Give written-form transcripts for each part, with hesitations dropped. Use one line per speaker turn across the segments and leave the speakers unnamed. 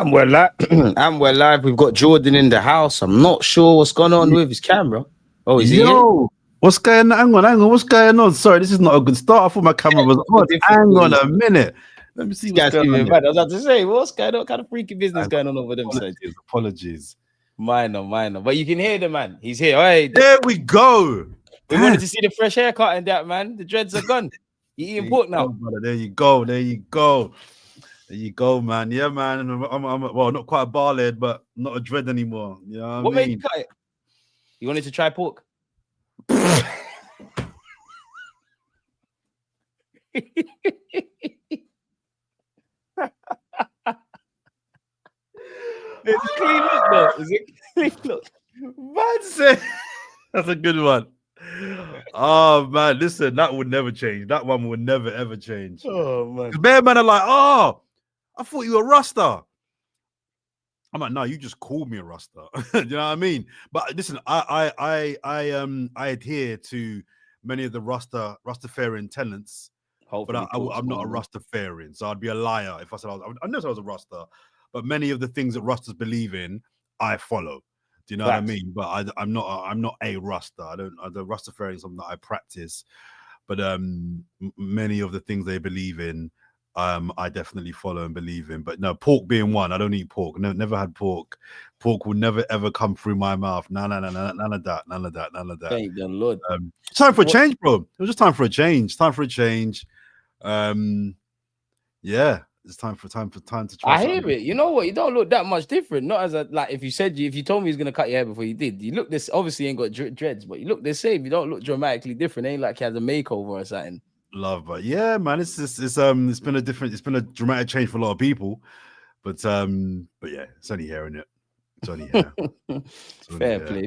I'm well live. I'm well live. We've got Jordan in the house. I'm not sure what's going on with his camera. Oh, is he here?
What's going on? Hang on. What's going on? Sorry, this is not a good start. I thought my camera was on. Hang on a minute. Let me see what's going on.
I was about to say, what's going on? What kind of freaky business going on over them sides?
Apologies.
Minor. But you can hear the man. He's here. Hey,
there we go.
We wanted to see the fresh haircut and that, man. The dreads are gone. You eating pork now?
There you go. There you go, man. Yeah, man. I'm well, not quite a bar lad, but not a dread anymore. You know what I mean?
Made you cut it? You wanted to try pork? It's a clean look, though. Is it clean look?
Man said that's a good one. Oh man, listen, that would never change. That one would never ever change.
Oh man,
man are like, oh, I thought you were Rasta. I'm like, no, you just called me a Rasta. Do you know what I mean? But listen, I adhere to many of the Rastafarian tenets. Hopefully, but I'm not a Rastafarian, so I'd be a liar if I said I never said I was a Rasta. But many of the things that Rastas believe in, I follow. Do you know what I mean? But I'm not a Rasta. The Rastafarian is something that I practice. But many of the things they believe in, I definitely follow and believe in. But no, pork being one, I don't eat pork. No, never had pork. Pork will never ever come through my mouth. No, none of that.
Thank the Lord.
Time for a change, bro. It was just time for a change. Yeah. It's time to try.
I hear it. You know what? You don't look that much different. Not as a like. If you told me he's gonna cut your hair before you did, you look this. Obviously, ain't got dreads, but you look the same. You don't look dramatically different. Ain't like he has a makeover or something.
Love, but yeah, man, it's been a dramatic change for a lot of people, but yeah, it's only hair in it. It's only hair.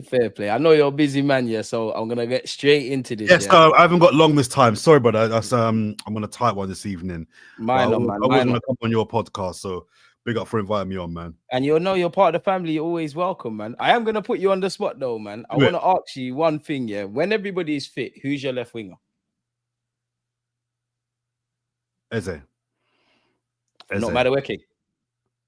Fair play. I know you're a busy man, yeah, so I'm gonna get straight into this.
Yes, no, I haven't got long this time. Sorry, but I'm gonna type one this evening.
Man.
I was gonna come on your podcast, so big up for inviting me on, man.
And you're part of the family. You're always welcome, man. I am gonna put you on the spot though, man. I want to ask you one thing, yeah. When everybody is fit, who's your left winger?
Eze.
Not Madueke.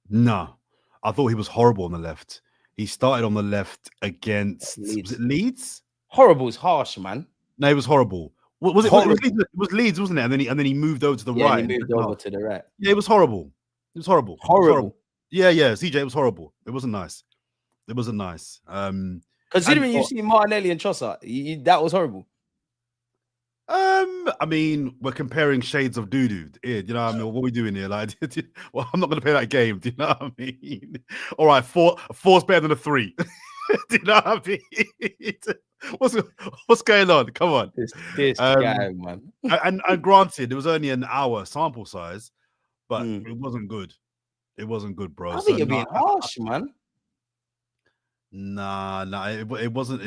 No. I thought he was horrible on the left. He started on the left against Leeds.
Horrible is harsh, man.
No, it was horrible. Was it Leeds? It was Leeds, wasn't it? And then he moved over to the right.
He moved over to the right.
Yeah, it was horrible. It was horrible.
Horrible.
Yeah, CJ, it was horrible. It wasn't nice.
Considering you've seen Martinelli and Trossard, that was horrible.
I mean, we're comparing shades of doo-doo. You know what I mean? What are we doing here? Like, well, I'm not going to play that game. Do you know what I mean? All right, four's better than a 3. Do you know what I mean? What's going on? Come on.
This guy, man.
And granted, it was only an hour sample size, but it wasn't good. It wasn't good, bro.
I think you're being harsh, man.
Nah, it wasn't.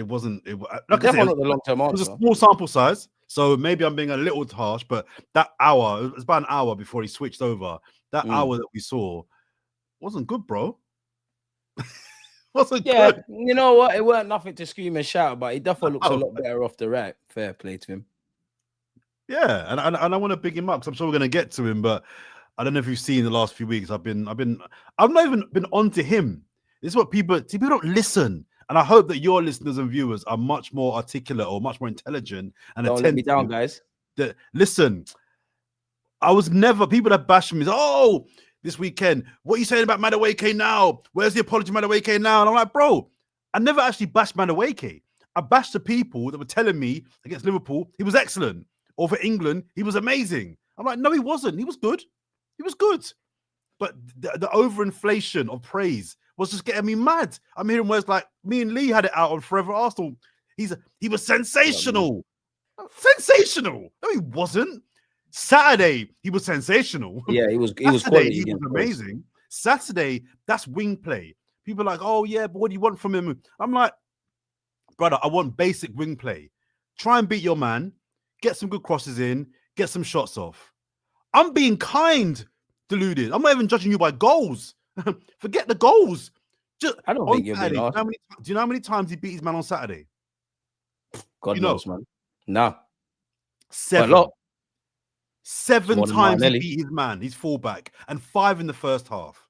Like I said, not the long-term answer.
It was a small sample size, so maybe I'm being a little harsh. But that hour, it was about an hour before he switched over. That hour that we saw wasn't good, bro. Wasn't good.
You know what? It weren't nothing to scream and shout about. He definitely looks a lot better off the right. Fair play to him.
Yeah, and I want to big him up because I'm sure we're going to get to him. But I don't know if you've seen the last few weeks. I've not even been on to him. This is what people don't listen. And I hope that your listeners and viewers are much more articulate or much more intelligent and
don't let me down, guys.
Listen, I was never people that bash me. Oh, this weekend, what are you saying about Madueke now? Where's the apology, Madueke now? And I'm like, bro, I never actually bashed Madueke. I bashed the people that were telling me against Liverpool he was excellent, or for England he was amazing. I'm like, no, he wasn't. He was good. But the overinflation of praise was just getting me mad. I'm hearing words like me and Lee had it out on Forever Arsenal. He was sensational. Sensational. No, he wasn't. Saturday, he was sensational.
Yeah, he was
quality. He was amazing. Saturday, that's wing play. People are like, oh yeah, but what do you want from him? I'm like, brother, I want basic wing play. Try and beat your man, get some good crosses in, get some shots off. I'm being kind, Deluded. I'm not even judging you by goals. Forget the goals.
I don't think you're being
do you know how many times he beat his man on Saturday?
God knows, man. Nah.
7. 7 times he beat his man, his fullback, and 5 in the first half.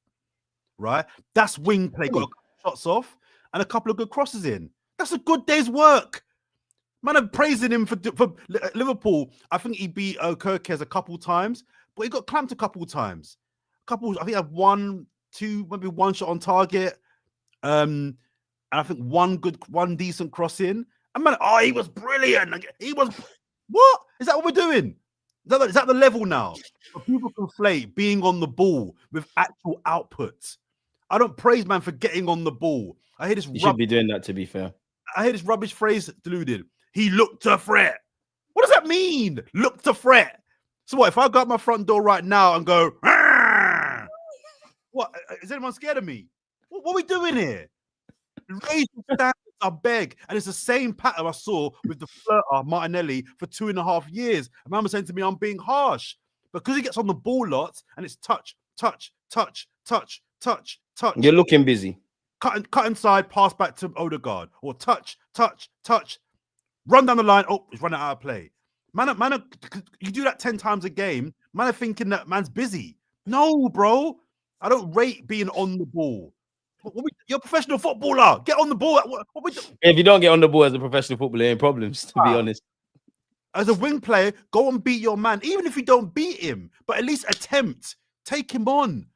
right? That's wing play. Got a couple shots off and a couple of good crosses in. That's a good day's work. Man, I'm praising him for Liverpool. I think he beat Gyokeres a couple times, but he got clamped a couple times. I think he had 1, 2, maybe one shot on target. And I think one decent cross in. And man, he was brilliant. He was, what? Is that what we're doing? Is that the level now? People conflate being on the ball with actual output. I don't praise man for getting on the ball. I hear this.
You should be doing that, to be fair.
I hear this rubbish phrase, Deluded. He looked to fret. What does that mean? Look to fret. So what, if I go out my front door right now and go, Arr! What? Is anyone scared of me? What are we doing here? Raise the standards, I beg. And it's the same pattern I saw with the flirter, Martinelli, for 2.5 years. And man was saying to me, I'm being harsh. Because he gets on the ball lots and it's touch, touch, touch, touch, touch, touch.
You're looking busy.
Cut inside, pass back to Odegaard. Or touch, touch, touch. Run down the line. Oh, he's running out of play. Man, you do that 10 times a game. Man are thinking that man's busy. No, bro. I don't rate being on the ball. You're a professional footballer. Get on the ball. What we do?
If you don't get on the ball as a professional footballer, ain't problems, to be honest.
As a wing player, go and beat your man. Even if you don't beat him, but at least attempt. Take him on.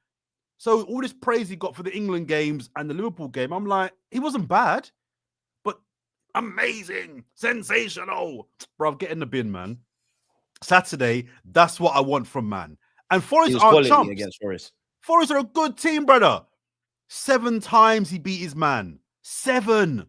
So all this praise he got for the England games and the Liverpool game, I'm like, he wasn't bad. Amazing, sensational, bro. Get in the bin, man. Saturday, that's what I want from man. And Forrest aren't chumps.
Against Forrest.
Forrest are a good team, brother. 7 times he beat his man. 7,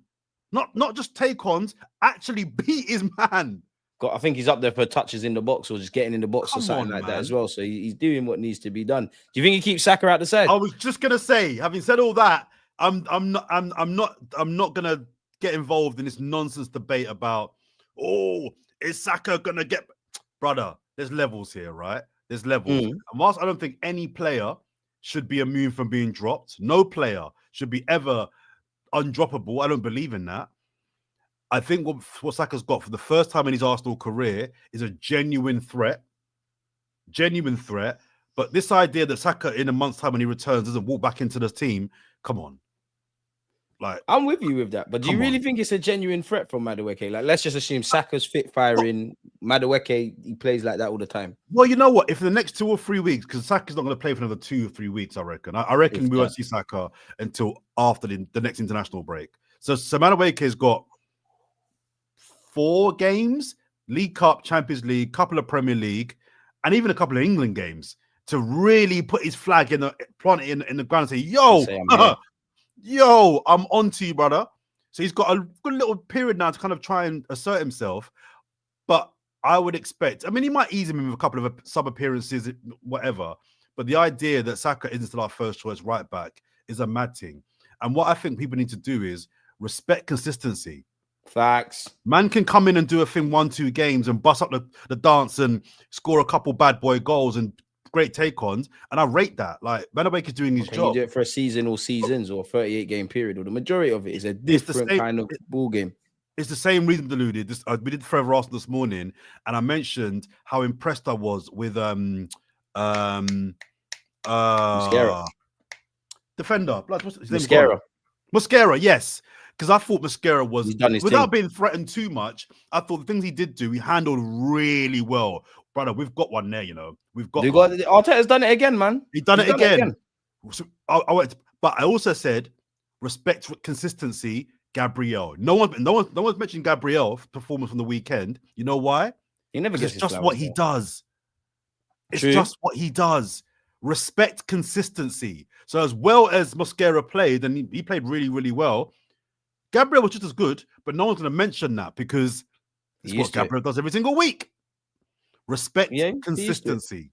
not just take-ons. Actually beat his man.
I think he's up there for touches in the box or just getting in the box or something like that as well. So he's doing what needs to be done. Do you think he keeps Saka out the side?
I was just gonna say, having said all that, I'm not gonna get involved in this nonsense debate about, is Saka gonna get, brother? There's levels here, right? There's levels. And whilst I don't think any player should be immune from being dropped, no player should be ever undroppable. I don't believe in that. I think what Saka's got for the first time in his Arsenal career is a genuine threat. Genuine threat. But this idea that Saka in a month's time when he returns doesn't walk back into the team, come on. Like,
I'm with you with that, but do you really think it's a genuine threat from Madueke? Like, let's just assume Saka's fit, firing. Madueke, he plays like that all the time.
Well, you know what? If in the next 2 or 3 weeks, because Saka's not going to play for another 2 or 3 weeks, I reckon. I reckon we won't see Saka until after the next international break. So Madueke's got 4 games: League Cup, Champions League, couple of Premier League, and even a couple of England games to really put his flag plant it in the ground and say, yo, I'm on to you, brother. So he's got a good little period now to kind of try and assert himself. But I would expect, I mean, he might ease him with a couple of sub appearances, whatever. But the idea that Saka isn't still our first choice right back is a mad thing. And what I think people need to do is respect consistency.
Facts.
Man can come in and do a thing 1-2 games and bust up the dance and score a couple bad boy goals and great take-ons, and I rate that. Like, Madueke is doing his job.
You do it for a season or seasons or 38-game period, or the majority of it is a different kind of ball game.
It's the same reason, Deluded. We did Forever Arsenal this morning, and I mentioned how impressed I was with
Mosquera.
Defender. What's his
name?
Mosquera, yes. Because I thought Mosquera was, without being threatened too much, I thought the things he did do, he handled really well. Brother, we've got one there, you know.
Arteta's done it again, man.
He's done it again. So but I also said, respect consistency, Gabriel. No one's mentioned Gabriel's performance from the weekend. You know why?
He never gets
it's just what he does. It's just what he does. Respect consistency. So as well as Mosquera played, and he played really, really well, Gabriel was just as good, but no one's going to mention that because it's what Gabriel does every single week. Respect consistency.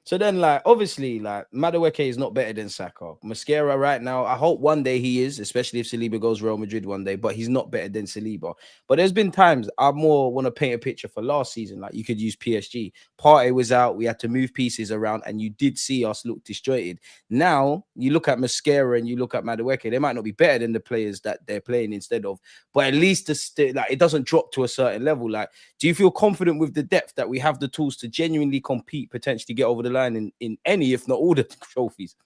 So then, like, obviously, like, Madueke is not better than Saka. Mosquera right now, I hope one day he is, especially if Saliba goes Real Madrid one day, but he's not better than Saliba. But there's been times I more want to paint a picture for last season. Like, you could use PSG. Partey was out. We had to move pieces around, and you did see us look disjointed. Now, you look at Mosquera and you look at Madueke, they might not be better than the players that they're playing instead of, but at least like, it doesn't drop to a certain level. Like, do you feel confident with the depth that we have the tools to genuinely compete, potentially get over the line in any, if not all, the trophies?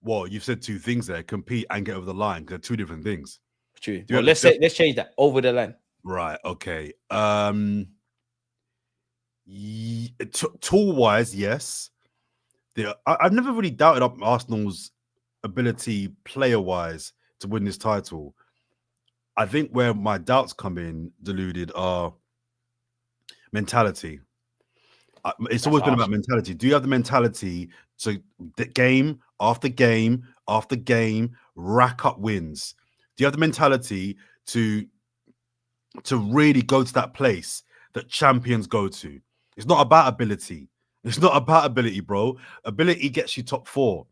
Well, you've said two things there: compete and get over the line. They're two different things.
True. Well, let's change that. Over the line.
Right. Okay. Tool wise, yes. I've never really doubted up Arsenal's ability, player wise, to win this title. I think where my doubts come in, Deluded, are mentality. It's always been about mentality. Do you have the mentality to game after game after game rack up wins? Do you have the mentality to really go to that place that champions go to? It's not about ability. It's not about ability, bro. Ability gets you top four.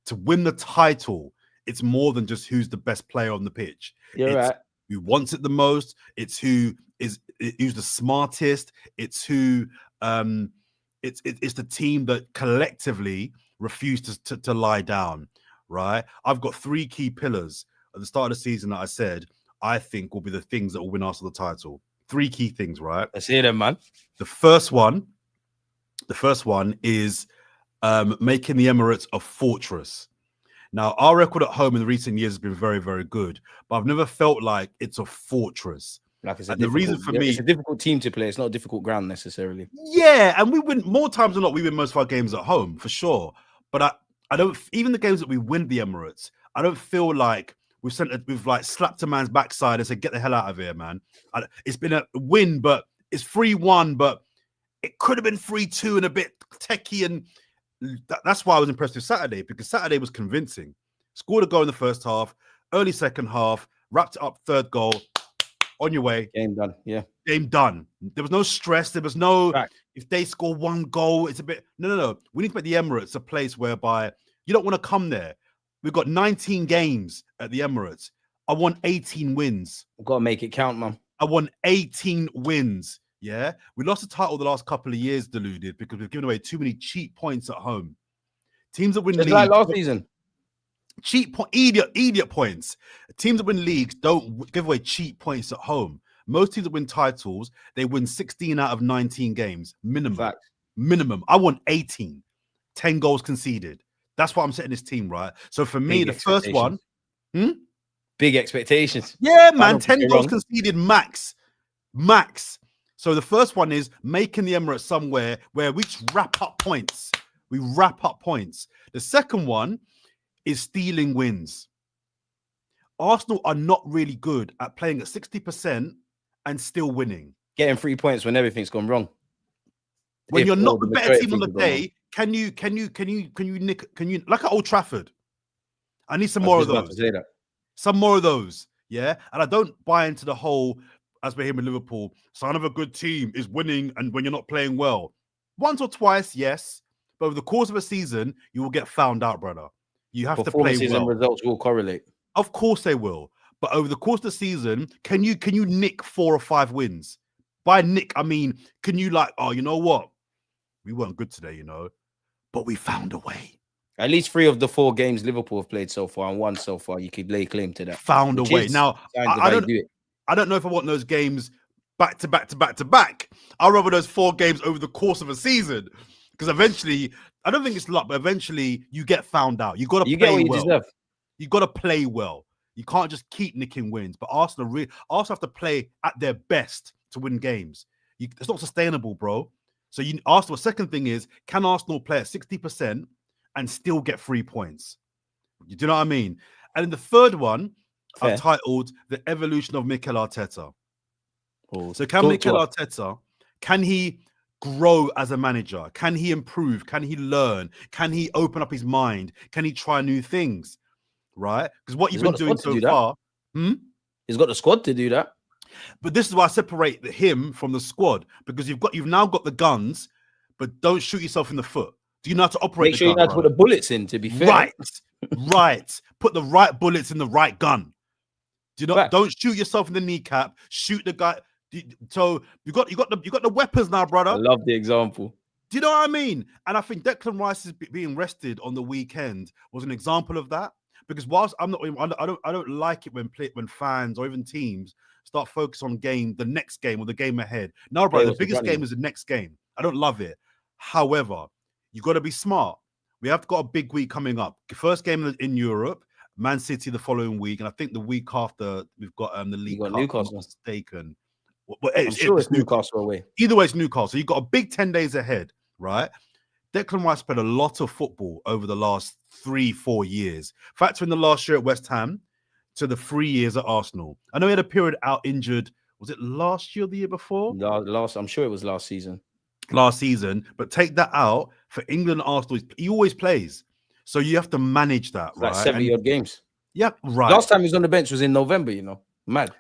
To win the title, it's more than just who's the best player on the pitch.
You're right.
Who wants it the most. It's who's the smartest. It's who it's the team that collectively refused to lie down, right? I've got three key pillars at the start of the season that I said I think will be the things that will win Arsenal the title. Three key things, right?
Let's hear them, man.
The first one is making the Emirates a fortress. Now, our record at home in the recent years has been very, very good, but I've never felt like it's a fortress.
Like it's
the reason for me,
it's a difficult team to play. It's not a difficult ground necessarily.
Yeah, and we win more times than not. We win most of our games at home for sure. But I don't. Even the games that we win at the Emirates, I don't feel like we've like slapped a man's backside and said, "Get the hell out of here, man." It's been a win, but it's 3-1, but it could have been 3-2 and a bit techie, and that's why I was impressed with Saturday, because Saturday was convincing. Scored a goal in the first half, early second half, wrapped it up, third goal. On your way.
Game done. Yeah.
Game done. There was no stress. There was no,
Right.
If they score one goal, it's a bit, no. We need to make the Emirates a place whereby you don't want to come there. We've got 19 games at the Emirates. I want 18 wins.
We've got to make it count, man.
I want 18 wins. Yeah. We lost the title the last couple of years, Deluded, because we've given away too many cheap points at home. Teams that win leagues.
Like last season.
Cheap idiot points. Teams that win leagues don't give away cheap points at home. Most teams that win titles, they win 16 out of 19 games. Minimum.
Fact.
Minimum. I want 18. 10 goals conceded. That's why I'm setting this team, right? So for me, the first one.
Big expectations.
Yeah, man. 10 goals conceded max. Max. So the first one is making the Emirates somewhere where we just wrap up points. We wrap up points. The second one is stealing wins. Arsenal are not really good at playing at 60% and still winning.
Getting 3 points when everything's gone wrong.
When you're not the better team on the day, can you like at Old Trafford? I need some more of those. Some more of those. Yeah. And I don't buy into the whole, as we're here in Liverpool, sign of a good team is winning and when you're not playing well. Once or twice, yes. But over the course of a season, you will get found out, brother. You have to play well.
And results will correlate.
Of course they will. But over the course of the season, can you nick 4 or 5 wins? By nick, I mean, can you like, oh, you know what? We weren't good today, you know, but we found a way.
At least 3 of the 4 games Liverpool have played so far, and 1 so far, you could lay claim to that.
Found a way. Now, I don't know if I want those games back to back. I'd rather those 4 games over the course of a season, because eventually, I don't think it's luck, but eventually you get found out. You got to play well. Deserve. You got to play well. You can't just keep nicking wins. But Arsenal have to play at their best to win games. It's not sustainable, bro. So Arsenal. The second thing is, can Arsenal play at 60% and still get 3 points? You do know what I mean? And then the third one, fair, I've titled The Evolution of Mikel Arteta. Oh, so can Mikel Arteta, can he grow as a manager? Can he improve? Can he learn? Can he open up his mind? Can he try new things? Right? Because what you've been doing so far,
he's got the squad to do that.
But this is why I separate him from the squad, because you've now got the guns, but don't shoot yourself in the foot. Do you know how to operate?
Make sure you know how to put the bullets in, to be fair.
Right. Put the right bullets in the right gun. Do you know? Don't shoot yourself in the kneecap. Shoot the guy. So you got the weapons now, brother.
I love the example.
Do you know what I mean? And I think Declan Rice being rested on the weekend was an example of that. Because whilst I don't like it when fans or even teams start focus on the next game or the game ahead. No, bro, the biggest game is the next game. I don't love it. However, you got to be smart. We have got a big week coming up. First game in Europe, Man City the following week, and I think the week after we've got the League Cup.
Newcastle.
If I'm not mistaken.
I'm sure it's Newcastle away.
Either way, it's Newcastle. You've got a big 10 days ahead, right? Declan Rice played a lot of football over the last 3-4 years. Factor in the last year at West Ham to the 3 years at Arsenal. I know he had a period out injured. Was it last year or the year before?
I'm sure it was last season.
Last season, but take that out for England, Arsenal. He always plays, so you have to manage that, right?
Like 70-odd games.
Yeah, right.
Last time he was on the bench was in November. Mad.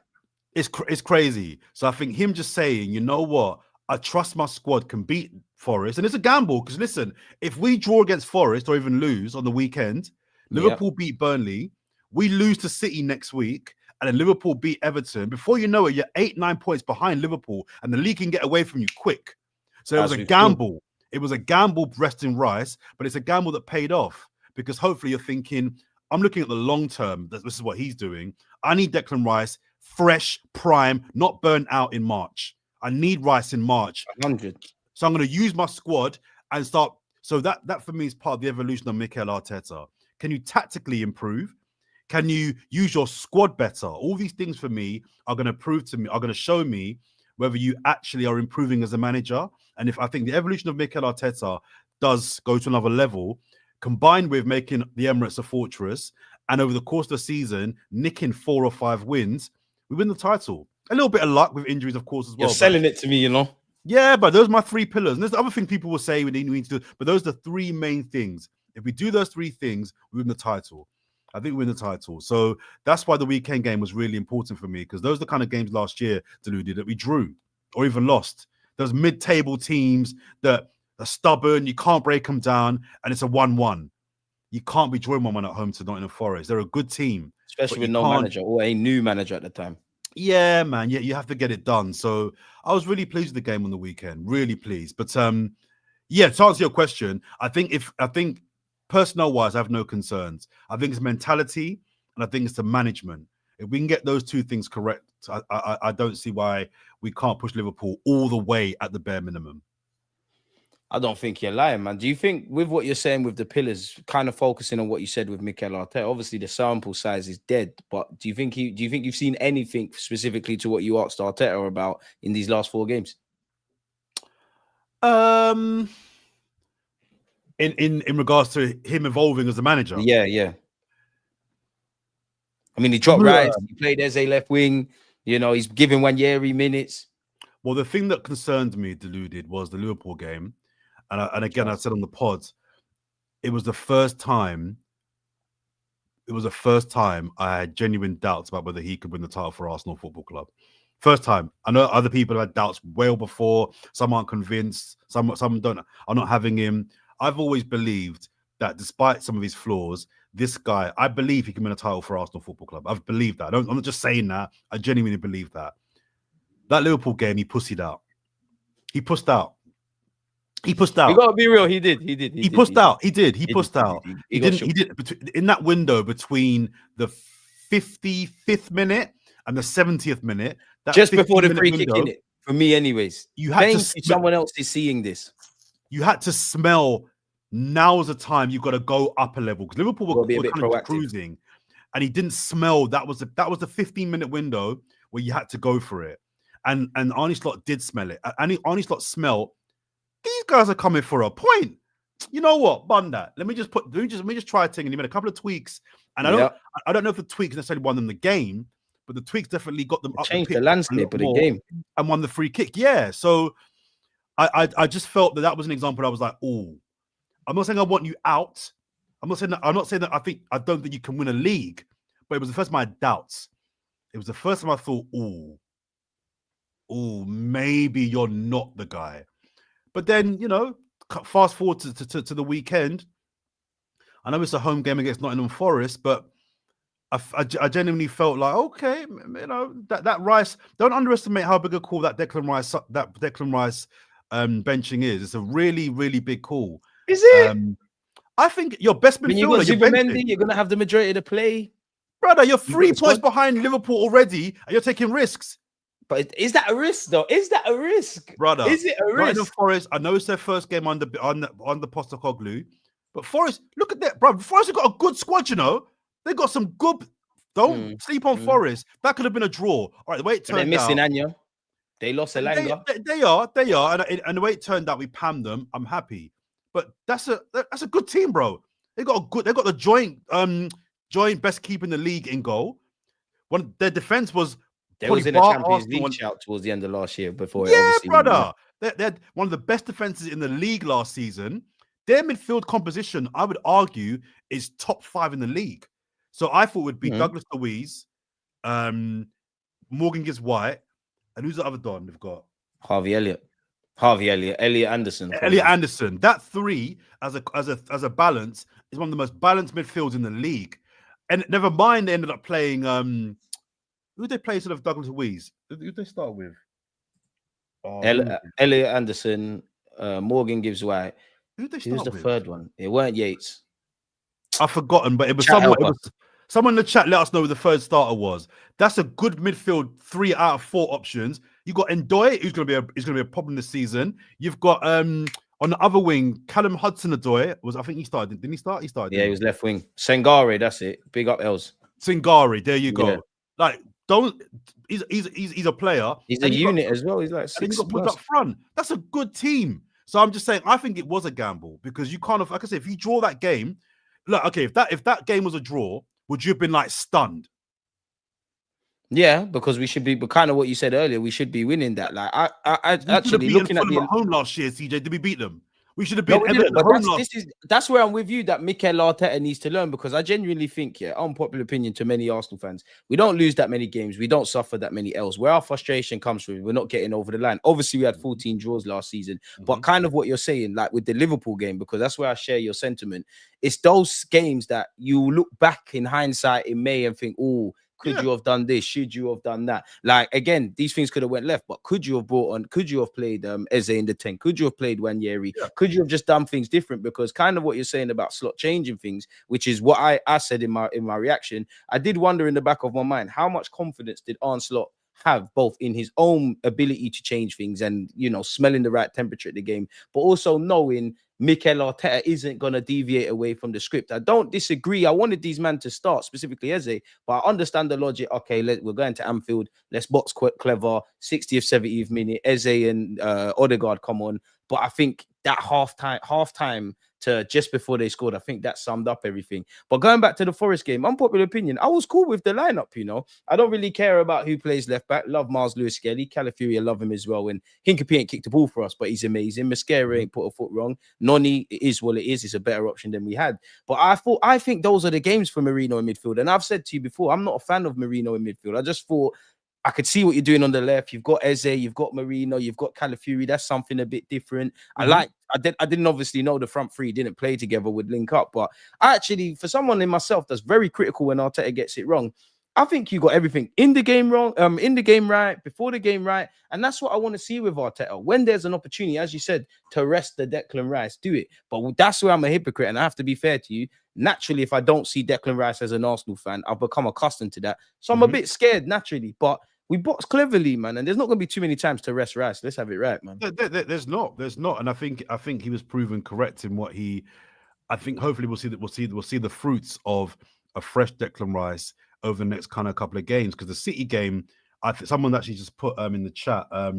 It's crazy. So I think him just saying, you know what, I trust my squad can beat Forrest, and it's a gamble because listen, if we draw against Forrest or even lose on the weekend, Liverpool beat Burnley, we lose to City next week, and then Liverpool beat Everton. Before you know it, you're 8-9 points behind Liverpool, and the league can get away from you quick. So it was a gamble. It was a gamble resting Rice, but it's a gamble that paid off because hopefully you're thinking, I'm looking at the long term. This is what he's doing. I need Declan Rice fresh, prime, not burnt out in March. I need Rice in March.
100.
So I'm going to use my squad and start. So that for me is part of the evolution of Mikel Arteta. Can you tactically improve? Can you use your squad better? All these things for me are going to show me whether you actually are improving as a manager. And if I think the evolution of Mikel Arteta does go to another level, combined with making the Emirates a fortress, and over the course of the season, nicking 4 or 5 wins, we win the title. A little bit of luck with injuries, of course, as well.
You're selling it to me,
Yeah, but those are my 3 pillars. And there's other things people will say we need to do, but those are the 3 main things. If we do those 3 things, we win the title. I think we win the title. So that's why the weekend game was really important for me, because those are the kind of games last year, Deluded, that we drew or even lost. Those mid-table teams that are stubborn, you can't break them down, and it's a 1-1. You can't be drawing 1-1 at home to Nottingham Forest. They're a good team.
Especially with no manager or a new manager at the time.
Yeah, man. Yeah, you have to get it done. So I was really pleased with the game on the weekend. Really pleased. But yeah, to answer your question, I think personnel-wise, I have no concerns. I think it's mentality and I think it's the management. If we can get those 2 things correct, I don't see why we can't push Liverpool all the way at the bare minimum.
I don't think you're lying, man. Do you think with what you're saying with the pillars, kind of focusing on what you said with Mikel Arteta, obviously the sample size is dead, but do you think you've seen anything specifically to what you asked Arteta about in these last 4 games?
In regards to him evolving as a manager.
Yeah. I mean, he dropped Rice, he played Eze left wing, he's giving Nwaneri minutes.
Well, the thing that concerned me, Deluded, was the Liverpool game. And again, I said on the pod, it was the first time I had genuine doubts about whether he could win the title for Arsenal Football Club. First time. I know other people had doubts well before. Some aren't convinced. Some are not having him. I've always believed that despite some of his flaws, this guy, I believe he can win a title for Arsenal Football Club. I've believed that. I'm not just saying that. I genuinely believe that. That Liverpool game, he pussied out. He pushed out. You
gotta be real. He did.
He pushed out. He pushed out. He did in that window between the 55th minute and the 70th minute.
Just before the free kick, in it for me, anyways.
You had to
someone else is seeing this.
You had to smell. Now's the time you've got to go up a level because Liverpool were kind of cruising, and he didn't smell. That was the 15-minute window where you had to go for it, and Arne Slot did smell it. And Arne Slot smelled. These guys are coming for a point. You know what? Bun that. Let me just try a thing. And he made a couple of tweaks. And I don't know if the tweaks necessarily won them the game, but the tweaks definitely got them up.
Changed the landscape of the game
and won the free kick. Yeah. So I just felt that was an example. I was like, oh, I'm not saying I want you out. I'm not saying that I don't think you can win a league, but it was the first time I had doubts. It was the first time I thought, oh, maybe you're not the guy. But then, fast forward to the weekend. I know it's a home game against Nottingham Forest, but I genuinely felt like, okay, that Rice. Don't underestimate how big a call that Declan Rice benching is. It's a really, really big call.
Is it?
I think your best midfielder.
You got Zubimendi, you're gonna have the majority of the play,
brother. You're 3 points behind Liverpool already, and you're taking risks.
But is that a risk, though? Is that a risk,
brother?
Is it a risk?
Nottingham Forest. I know it's their first game under Postecoglou. But Forrest, look at that, bro. Forrest have got a good squad, you know. They got some good. Don't sleep on Forrest. That could have been a draw. All right, the way it
But they're
turned
missing
out.
Anya. They lost Elanga.
They are, and the way it turned out, we panned them. I'm happy, but that's a good team, bro. They got the joint best keeper in the league in goal. Their defense was.
They was in a Champions League shout towards the end of last year before.
Yeah, brother. They had one of the best defenses in the league last season. Their midfield composition, I would argue, is top 5 in the league. So I thought it would be Douglas Luiz, Morgan Gibbs-White, and who's the other Don they've got?
Harvey Elliott, Elliot Anderson.
Elliot Anderson. That 3 as a balance is one of the most balanced midfields in the league. And never mind, they ended up playing. Who did they play instead of Douglas Luiz? Who did they start with?
Elliot Anderson, Morgan Gibbs-White.
Who did they start with?
Who's the third one? It weren't Yates.
I've forgotten, but it was someone in the chat. Let us know who the third starter was. That's a good midfield. 3 out of 4 options. You got Ndoye, who's going to be a problem this season. You've got on the other wing, Callum Hudson-Odoi I think he started. Didn't he start? He started.
Yeah, he was left wing. Sengare, that's it. Big up Els.
Sengare, there you go. Yeah. Like, he's a player.
He's a unit as well. He's like 6
got put up front. That's a good team. So I'm just saying, I think it was a gamble because you kind of, like I said, if you draw that game, look, okay, if that game was a draw, would you have been like stunned?
Yeah, because we should be, but kind of what you said earlier, we should be winning that. Like, I actually
looking at the home last year, CJ. Did we beat them? We should have been.
That's where I'm with you. That Mikel Arteta needs to learn because I genuinely think, unpopular opinion to many Arsenal fans, we don't lose that many games. We don't suffer that many L's. Where our frustration comes from, we're not getting over the line. Obviously, we had 14 draws last season, but kind of what you're saying, like with the Liverpool game, because that's where I share your sentiment. It's those games that you look back in hindsight in May and think, oh. Could you have done this? Should you have done that? Like, again, these things could have went left, but could you have could you have played Eze in the 10? Could you have played Nwaneri? Yeah. Could you have just done things different? Because kind of what you're saying about slot changing things, which is what I said in my reaction, I did wonder in the back of my mind, how much confidence did Arne Slot have both in his own ability to change things and, smelling the right temperature at the game, but also knowing Mikel Arteta isn't going to deviate away from the script. I don't disagree. I wanted these men to start, specifically Eze, but I understand the logic. Okay, we're going to Anfield. Let's box clever. 60th, 70th minute, Eze and Odegaard come on. But I think that half time to just before they scored, I think that summed up everything. But going back to the Forest game, unpopular opinion, I was cool with the lineup, I don't really care about who plays left back. Love Miles Lewis-Skelly. Calafiori, I love him as well. And Hincapie ain't kicked the ball for us, but he's amazing. Mascara ain't put a foot wrong. Noni, it is what it is. It's a better option than we had. But I think those are the games for Merino in midfield. And I've said to you before, I'm not a fan of Merino in midfield. I just thought, I could see what you're doing on the left. You've got Eze, you've got Merino, you've got Calafiori. That's something a bit different. I didn't obviously know the front three didn't play together, would link up. But I actually, for someone in myself that's very critical when Arteta gets it wrong, I think you got everything in the game wrong, in the game right, before the game right. And that's what I want to see with Arteta. When there's an opportunity, as you said, to rest the Declan Rice, do it. But that's where I'm a hypocrite. And I have to be fair to you. Naturally, if I don't see Declan Rice as an Arsenal fan, I've become accustomed to that. So I'm a bit scared, naturally. But we box cleverly, man, and there's not going to be too many times to rest Rice. Let's have it right, man.
There's not, and I think he was proven correct in what he. I think hopefully we'll see the fruits of a fresh Declan Rice over the next kind of couple of games, because the City game, I think someone actually just put in the chat. I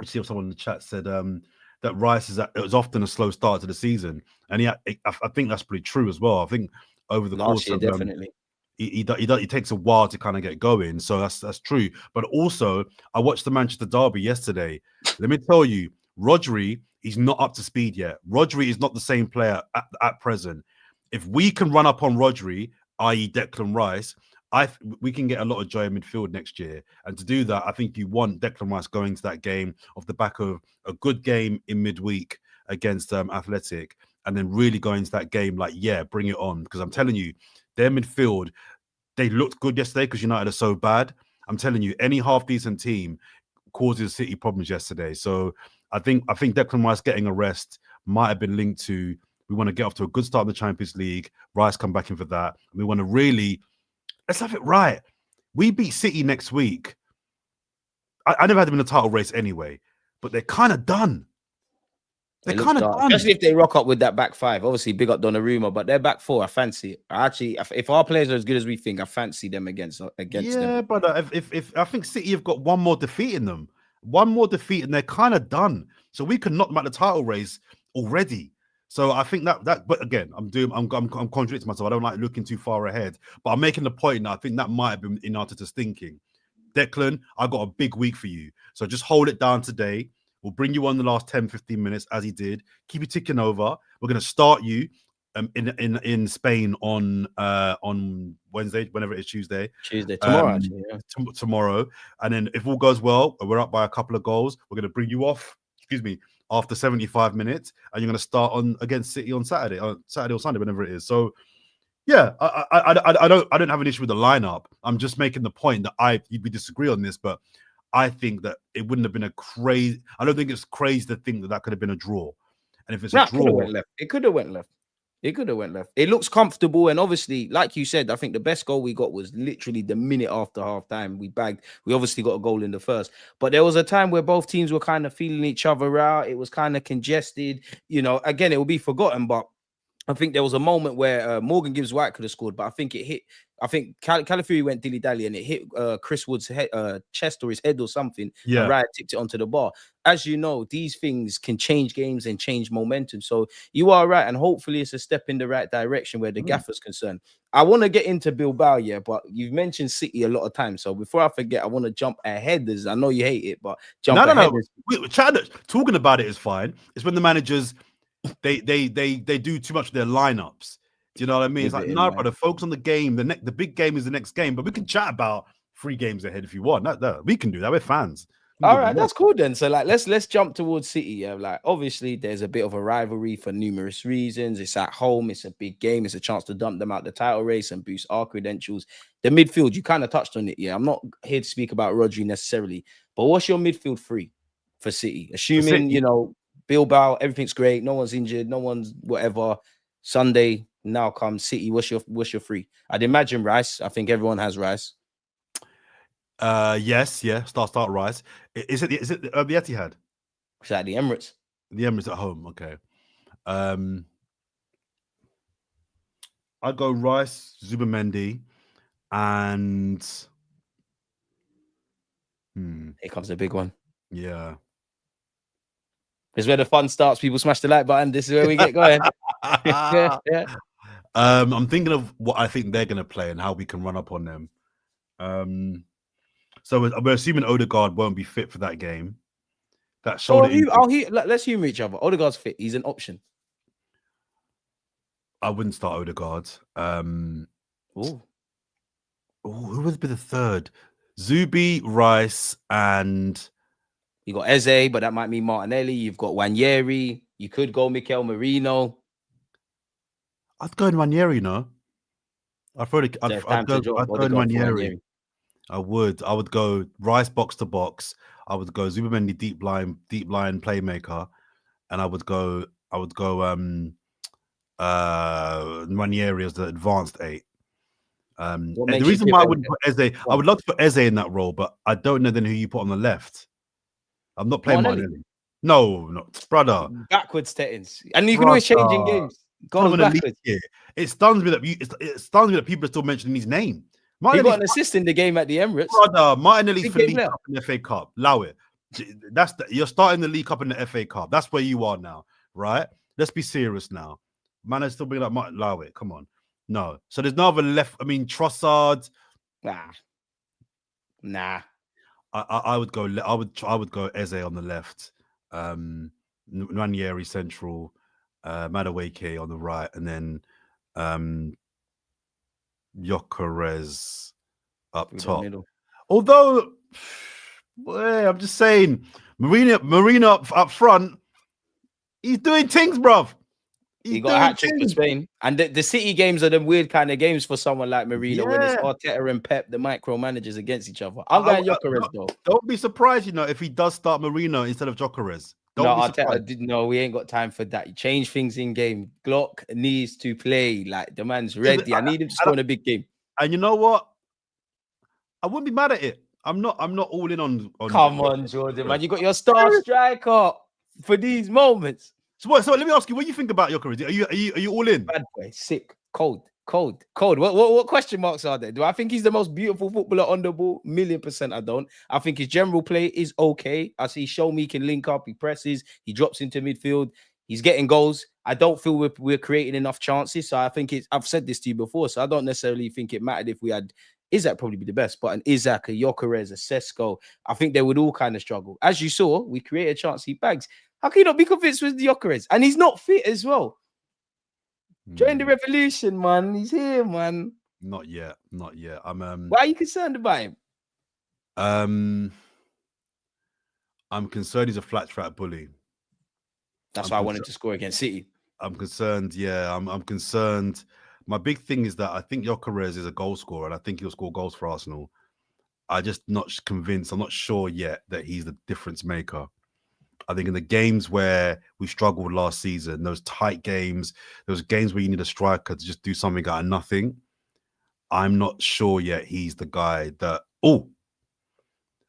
see if someone in the chat said that Rice it was often a slow start to the season, and I think that's pretty true as well. I think over the course of
definitely.
He takes a while to kind of get going, so that's true. But also, I watched the Manchester derby yesterday. Let me tell you, Rodri, he's not up to speed yet. Rodri is not the same player at present. If we can run up on Rodri, i.e. Declan Rice, we can get a lot of joy in midfield next year. And to do that, I think you want Declan Rice going to that game off the back of a good game in midweek against Athletic, and then really going to that game like, bring it on. Because I'm telling you, their midfield, they looked good yesterday because United are so bad. I'm telling you, any half-decent team causes City problems yesterday. So I think Declan Rice getting a rest might have been linked to, we want to get off to a good start in the Champions League. Rice come back in for that. We want to really, let's have it right. We beat City next week. I never had them in a title race anyway, but they're kind of done. They're kind of done.
Especially if they rock up with that back five. Obviously, big up Donnarumma, but their back four, I fancy it. Actually, if our players are as good as we think, I fancy them against them.
Yeah, brother. If I think City have got one more defeat in them, and they're kind of done. So we can knock them out the title race already. So I think that. But again, I'm contradicting myself. I don't like looking too far ahead. But I'm making the point now. I think that might have been in Arteta's thinking. Declan, I got a big week for you. So just hold it down today. We'll bring you on the last 10, 15 minutes as he did. Keep it ticking over. We're going to start you in Spain on Wednesday, whenever it is, Tuesday,
tomorrow, actually, yeah.
Tomorrow. And then if all goes well, we're up by a couple of goals. We're going to bring you off. After 75 minutes, and you're going to start on against City on Saturday or Sunday, whenever it is. So, yeah, I don't have an issue with the lineup. I'm just making the point that we disagree on this, but I think that it wouldn't have been a crazy. I don't think it's crazy to think that could have been a draw. And if it's a draw,
it could have went left. It looks comfortable, and obviously, like you said, I think the best goal we got was literally the minute after half time. We obviously got a goal in the first, but there was a time where both teams were kind of feeling each other out. It was kind of congested. Again, it will be forgotten, but I think there was a moment where Morgan Gibbs-White could have scored, but I think it hit. I think Calafiori went dilly-dally and it hit Chris Wood's head, chest or his head or something.
Yeah.
And Raya tipped it onto the bar. As you know, these things can change games and change momentum. So you are right, and hopefully it's a step in the right direction where the gaffer's concerned. I want to get into Bilbao, yeah, but you've mentioned City a lot of times. So before I forget, I want to jump ahead. I know you hate it, but jump ahead.
No. Talking about it is fine. It's when the managers they do too much of their lineups. Do you know what I mean? It's like, no, brother, focus on the game. The big game is the next game, but we can chat about 3 games ahead if you want. No, we can do that. We're fans.
All right, that's cool then. So let's jump towards City. Yeah, obviously there's a bit of a rivalry for numerous reasons. It's at home. It's a big game. It's a chance to dump them out the title race and boost our credentials. The midfield, you kind of touched on it. Yeah, I'm not here to speak about Rodri necessarily, but what's your midfield three for City? Assuming Bilbao, everything's great. No one's injured. No one's whatever. Sunday now comes City. What's your three? I'd imagine Rice. I think everyone has Rice.
Yes, yeah. Start Rice. Is it the Etihad?
It's at the Emirates.
The Emirates at home. Okay. I'd go Rice, Zubimendi, and
here comes the big one.
Yeah.
This is where the fun starts. People smash the like button. This is where we get going. Yeah.
I'm thinking of what I think they're going to play and how we can run up on them. So we're assuming Odegaard won't be fit for that game. That shoulder.
Let's humor each other. Odegaard's fit. He's an option.
I wouldn't start Odegaard.
Who
would be the third? Zubi, Rice, and
you got Eze, but that might mean Martinelli. You've got Nwaneri. You could go Mikel Merino.
I'd go Nwaneri, no? I'd go Nwaneri. I would go Rice box to box. I would go Zubimendi deep line playmaker, and I would go Nwaneri as the advanced 8. The reason why I wouldn't put Eze, I would love to put Eze in that role, but I don't know then who you put on the left. I'm not playing Martinelli. No, brother.
Backwards settings, and you can always change in games.
It stuns me that people are still mentioning his name.
He got an assist in the game at the Emirates.
Brother, Martinelli's for League Cup and the FA Cup. Allow it. You're starting the League Cup and the FA Cup. That's where you are now, right? Let's be serious now. Man, is still bringing up Martin. Allow it. Come on. No. So there's no other left. I mean, Trossard.
Nah.
I would go. I would go Eze on the left. Nwaneri central. Madueke on the right, and then Gyokeres up top. Although, I'm just saying, Marino up front, he's doing things, bruv.
He got a hat trick for Spain, and the City games are the weird kind of games for someone like Marino when it's Arteta and Pep, the micromanagers against each other. I'm going Gyokeres though.
Don't be surprised, if he does start Marino instead of Gyokeres.
No, we ain't got time for that. You change things in game. Glock needs to play. Like, the man's ready. I need him to score in a big game.
And you know what? I wouldn't be mad at it. I'm not all in on
Come on, Jordan, man. You got your star striker for these moments.
So let me ask you, what do you think about Gyokeres? Are you all in?
Bad boy, sick, cold. What question marks are there? Do I think he's the most beautiful footballer on the ball? 1,000,000% I don't. I think his general play is okay. I see show me he can link up, he presses, he drops into midfield, he's getting goals. I don't feel we're creating enough chances. So I think I've said this to you before, so I don't necessarily think it mattered if we had Isaac probably be the best, but an Isaac, a Gyokeres, a Sesko, I think they would all kind of struggle. As you saw, we create a chance, he bags. How can you not be convinced with Gyokeres? And he's not fit as well. Join the revolution, man. He's here, man.
Not yet.
Why are you concerned about him?
I'm concerned he's a flat track bully.
That's why I wanted to score against City.
I'm concerned. Yeah, I'm concerned. My big thing is that I think Gyokeres is a goal scorer, and I think he'll score goals for Arsenal. I'm just not convinced. I'm not sure yet that he's the difference maker. I think in the games where we struggled last season, those tight games, those games where you need a striker to just do something out of nothing, I'm not sure yet he's the guy that... Oh,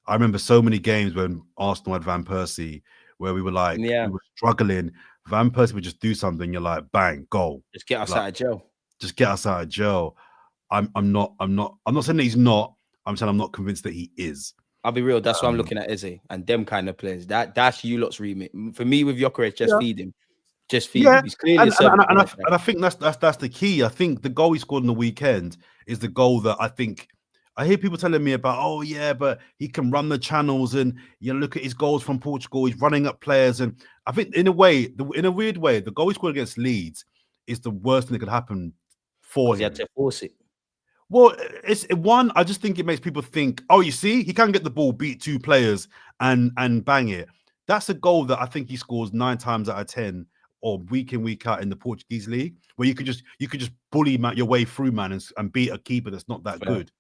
I remember so many games when Arsenal had Van Persie, where we were like, we were struggling. Van Persie would just do something. You're like, bang, goal.
Just get us out of jail.
Just get us out of jail. I'm not saying that he's not. I'm saying I'm not convinced that he is.
I'll be real. That's why I'm looking at Eze and them kind of players. That's you lot's remit. For me, with Gyokeres, just feed him. Just feed him. He's clearly
and I think that's the key. I think the goal he scored on the weekend is the goal that I think I hear people telling me about. Oh yeah, but he can run the channels, and you know, look at his goals from Portugal. He's running up players, and I think in a weird way, the goal he scored against Leeds is the worst thing that could happen for him.
He had to force it.
Well, it's one. I just think it makes people think, oh, you see, he can get the ball, beat two players, and bang it. That's a goal that I think he scores 9 times out of 10, or week in, week out in the Portuguese league, where you could just bully your way through, man, and beat a keeper that's not that good.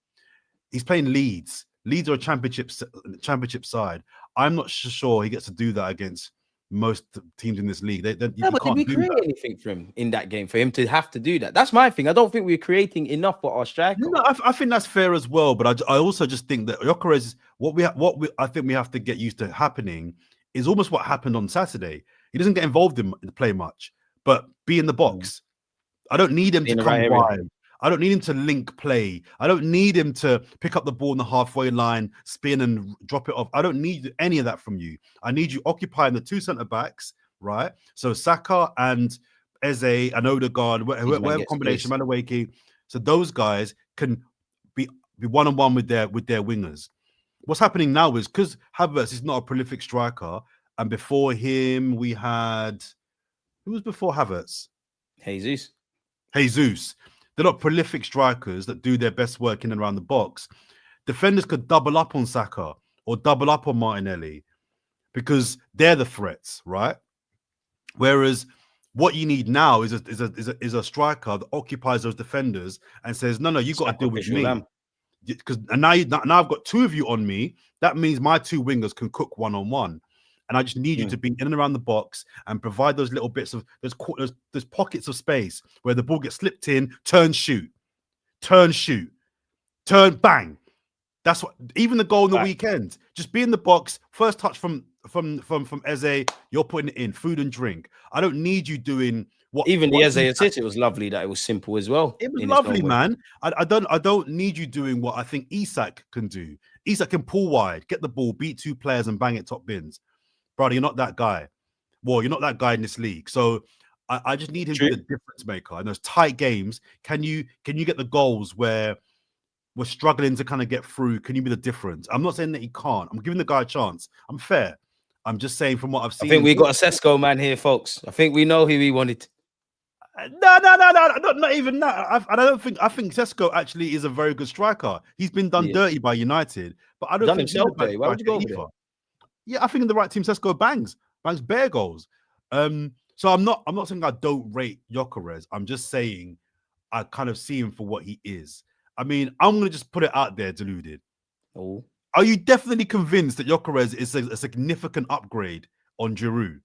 He's playing Leeds. Leeds are a championship side. I'm not sure he gets to do that against most teams in this league. But did we create
anything for him in that game for him to have to do that? That's my thing. I don't think we're creating enough for our striker.
No, I think that's fair as well. But I also just think that Gyokeres, I think we have to get used to happening is almost what happened on Saturday. He doesn't get involved in the play much, but be in the box. I don't need him to come wide. I don't need him to link play. I don't need him to pick up the ball in the halfway line, spin and drop it off. I don't need any of that from you. I need you occupying the 2 centre backs, right? So Saka and Eze and Odegaard, whatever combination, Madueke. So those guys can be one-on-one with their wingers. What's happening now is because Havertz is not a prolific striker, and before him we had... Who was before Havertz?
Jesus.
They're not prolific strikers that do their best work in and around the box. Defenders could double up on Saka or double up on Martinelli because they're the threats, right? Whereas what you need now is a striker that occupies those defenders and says, no, you got to deal with me. Because now I've got 2 of you on me. That means my 2 wingers can cook one-on-one. And I just need you to be in and around the box and provide those little bits of there's pockets of space where the ball gets slipped in, turn, shoot, bang. That's what even the goal in the weekend. Just be in the box, first touch from Eze, you're putting it in, food and drink. I don't need you doing what
even the Eze and City was lovely that it was simple as well.
It was lovely, man. I don't need you doing what I think Isak can do. Isak can pull wide, get the ball, beat 2 players and bang it top bins. Brother, you're not that guy. Well, you're not that guy in this league. So I just need him to be the difference maker. In those tight games, can you get the goals where we're struggling to kind of get through? Can you be the difference? I'm not saying that he can't. I'm giving the guy a chance. I'm fair. I'm just saying from what I've seen.
I think we got a Sesko man here, folks. I think we know who we wanted.
No, not even that. I think Sesko actually is a very good striker. He's been done dirty by United, but I don't think
himself dirty. Why would you go over there?
Yeah, I think in the right team, Sesko bangs bare goals. So I'm not saying I don't rate Gyokeres. I'm just saying I kind of see him for what he is. I mean, I'm gonna just put it out there, Deluded.
Oh,
are you definitely convinced that Gyokeres is a significant upgrade on Giroud?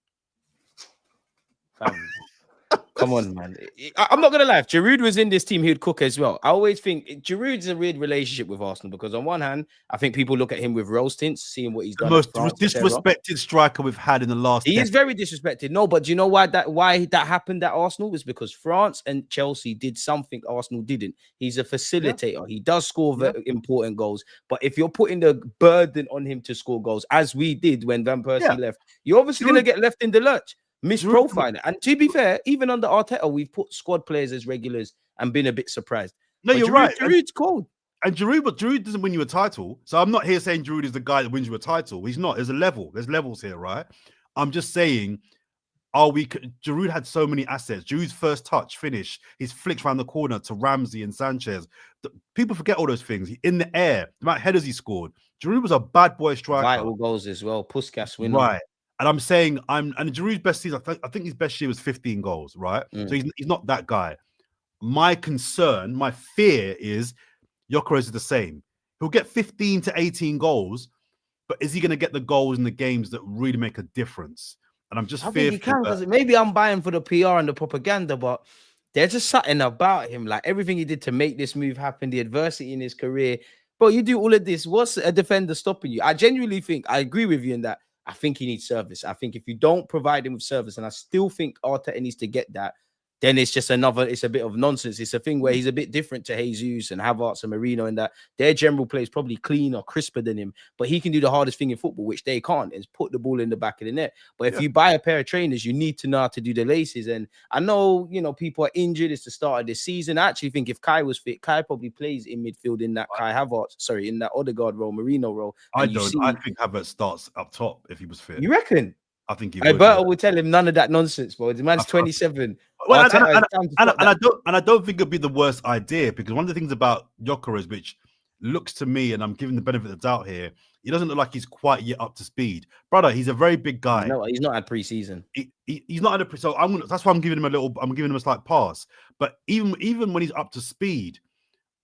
Come on, man. I'm not gonna lie. If Giroud was in this team, he'd cook as well. I always think Giroud's a weird relationship with Arsenal because on one hand, I think people look at him with rose tints, seeing what he's
The
done at
most
France, etc.
disrespected striker we've had in the last
He is
decade.
very disrespected. No, but do you know why that happened at Arsenal? Was because France and Chelsea did something Arsenal didn't. He's a facilitator. He does score very important goals. But if you're putting the burden on him to score goals, as we did when Van Persie left, you're obviously going to get left in the lurch. Misprofile. And to be fair, even under Arteta, we've put squad players as regulars and been a bit surprised.
No,
but
you're right.
Giroud's cold.
And Giroud doesn't win you a title. So I'm not here saying Giroud is the guy that wins you a title. He's not. There's a level. There's levels here, right? I'm just saying, Giroud had so many assets. Giroud's first touch, finish, his flicks around the corner to Ramsey and Sanchez. People forget all those things. In the air, the amount of headers he scored. Giroud was a bad boy striker.
Vital goals as well. Puskas winner.
Right. And I'm saying, and Giroud's best season, I think his best year was 15 goals, right? So he's not that guy. My concern, my fear is Gyokeres is the same. He'll get 15 to 18 goals, but is he going to get the goals in the games that really make a difference? And I'm just fearful.
Think he can, because maybe I'm buying for the PR and the propaganda, but there's just something about him, like everything he did to make this move happen, the adversity in his career. But you do all of this. What's a defender stopping you? I genuinely think, I agree with you in that. I think he needs service. I think if you don't provide him with service, and I still think Arteta needs to get that, then it's just it's a bit of nonsense. It's a thing where he's a bit different to Jesus and Havertz and Marino, and that their general play is probably cleaner, crisper than him, but he can do the hardest thing in football, which they can't, is put the ball in the back of the net. But if you buy a pair of trainers, you need to know how to do the laces. And I know, people are injured. It's the start of this season. I actually think if Kai was fit, Kai probably plays in midfield in that in that Odegaard role, Marino role.
I don't. I think Havertz starts up top if he was fit.
You reckon?
I think he
Alberto will tell him none of that nonsense, bro. The man's 27.
Well, I don't think it'd be the worst idea, because one of the things about Gyokeres, which looks to me, and I'm giving the benefit of the doubt here, he doesn't look like he's quite yet up to speed, brother. He's a very big guy.
No, he's not had preseason.
He's not had a so that's why I'm giving him a slight pass. But even when he's up to speed,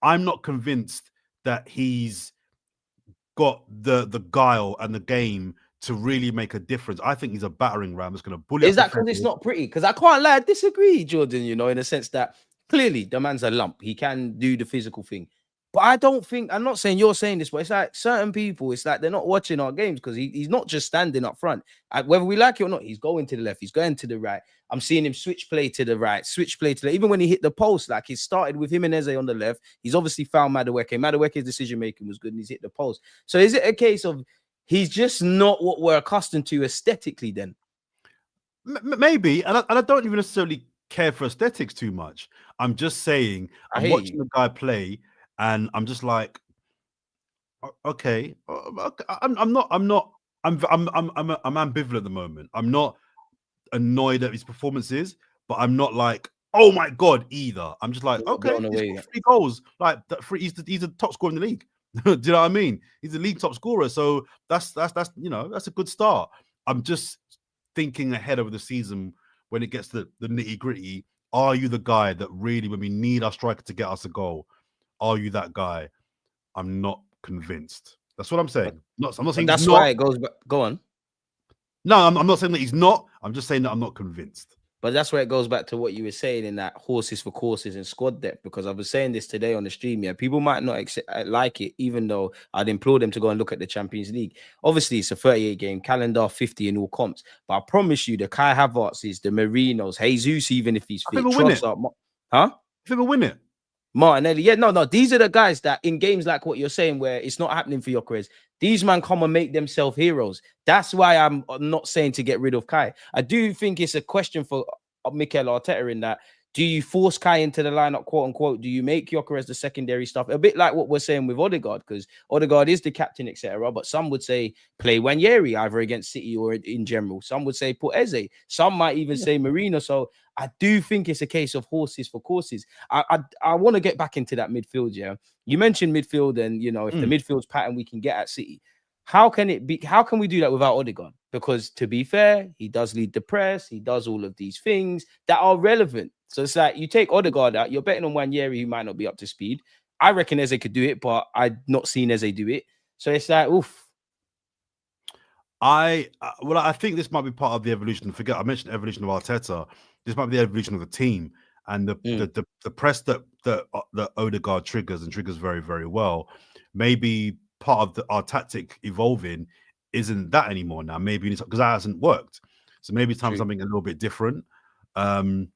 I'm not convinced that he's got the guile and the game to really make a difference. I think he's a battering ram that's going to bully.
Is that because it's not pretty? Because I can't lie, I disagree, Jordan, in a sense that clearly the man's a lump. He can do the physical thing. But I don't think, I'm not saying you're saying this, but it's like certain people, it's like they're not watching our games because he's not just standing up front. Whether we like it or not, he's going to the left, he's going to the right. I'm seeing him switch play to the right, switch play to the, even when he hit the post, like he started with him and Eze on the left. He's obviously found Madueke. Madueke's decision-making was good and he's hit the post. So is it a case of he's just not what we're accustomed to aesthetically then?
Maybe. And I don't even necessarily care for aesthetics too much. I'm just saying, I'm watching the guy play and I'm just like, okay. I'm ambivalent at the moment. I'm not annoyed at his performances, but I'm not like, oh my God, either. I'm just like, okay, he's got 3 goals. Like he's the top scorer in the league. Do you know what I mean? He's the league top scorer. So that's that's a good start. I'm just thinking ahead of the season when it gets to the nitty-gritty. Are you the guy that really, when we need our striker to get us a goal, are you that guy? I'm not convinced. That's what I'm saying. I'm not saying
that's why it goes back. Go on.
No, I'm not saying that he's not. I'm just saying that I'm not convinced.
But that's where it goes back to what you were saying in that horses for courses and squad depth, because I was saying this today on the stream. Yeah, people might not like it, even though I'd implore them to go and look at the Champions League. Obviously, it's a 38-game calendar, 50 in all comps. But I promise you, the Kai Havertz's, the Marinos, Jesus, even if he's fit,
huh? If ever win it.
Martinelli, no. These are the guys that in games like what you're saying, where it's not happening for Gyokeres, these man come and make themselves heroes. That's why I'm not saying to get rid of Kai. I do think it's a question for Mikel Arteta in that. Do you force Kai into the lineup, quote unquote? Do you make Gyokeres the secondary stuff? A bit like what we're saying with Odegaard, because Odegaard is the captain, etc. But some would say play Nwaneri either against City or in general. Some would say put Eze. Some might even say Marino. So I do think it's a case of horses for courses. I want to get back into that midfield. Yeah, you mentioned midfield, and if the midfield's pattern we can get at City. How can it be? How can we do that without Odegaard? Because to be fair, he does lead the press. He does all of these things that are relevant. So it's like you take Odegaard out, you're betting on Nwaneri who might not be up to speed. I reckon Eze could do it, but I've not seen Eze do it. So it's like, oof.
I think this might be part of the evolution. I mentioned evolution of Arteta. this might be the evolution of the team, and the press that Odegaard triggers very, very well. Maybe part of our tactic evolving isn't that anymore now. Maybe because that hasn't worked, so maybe it's time for something a little bit different. I'm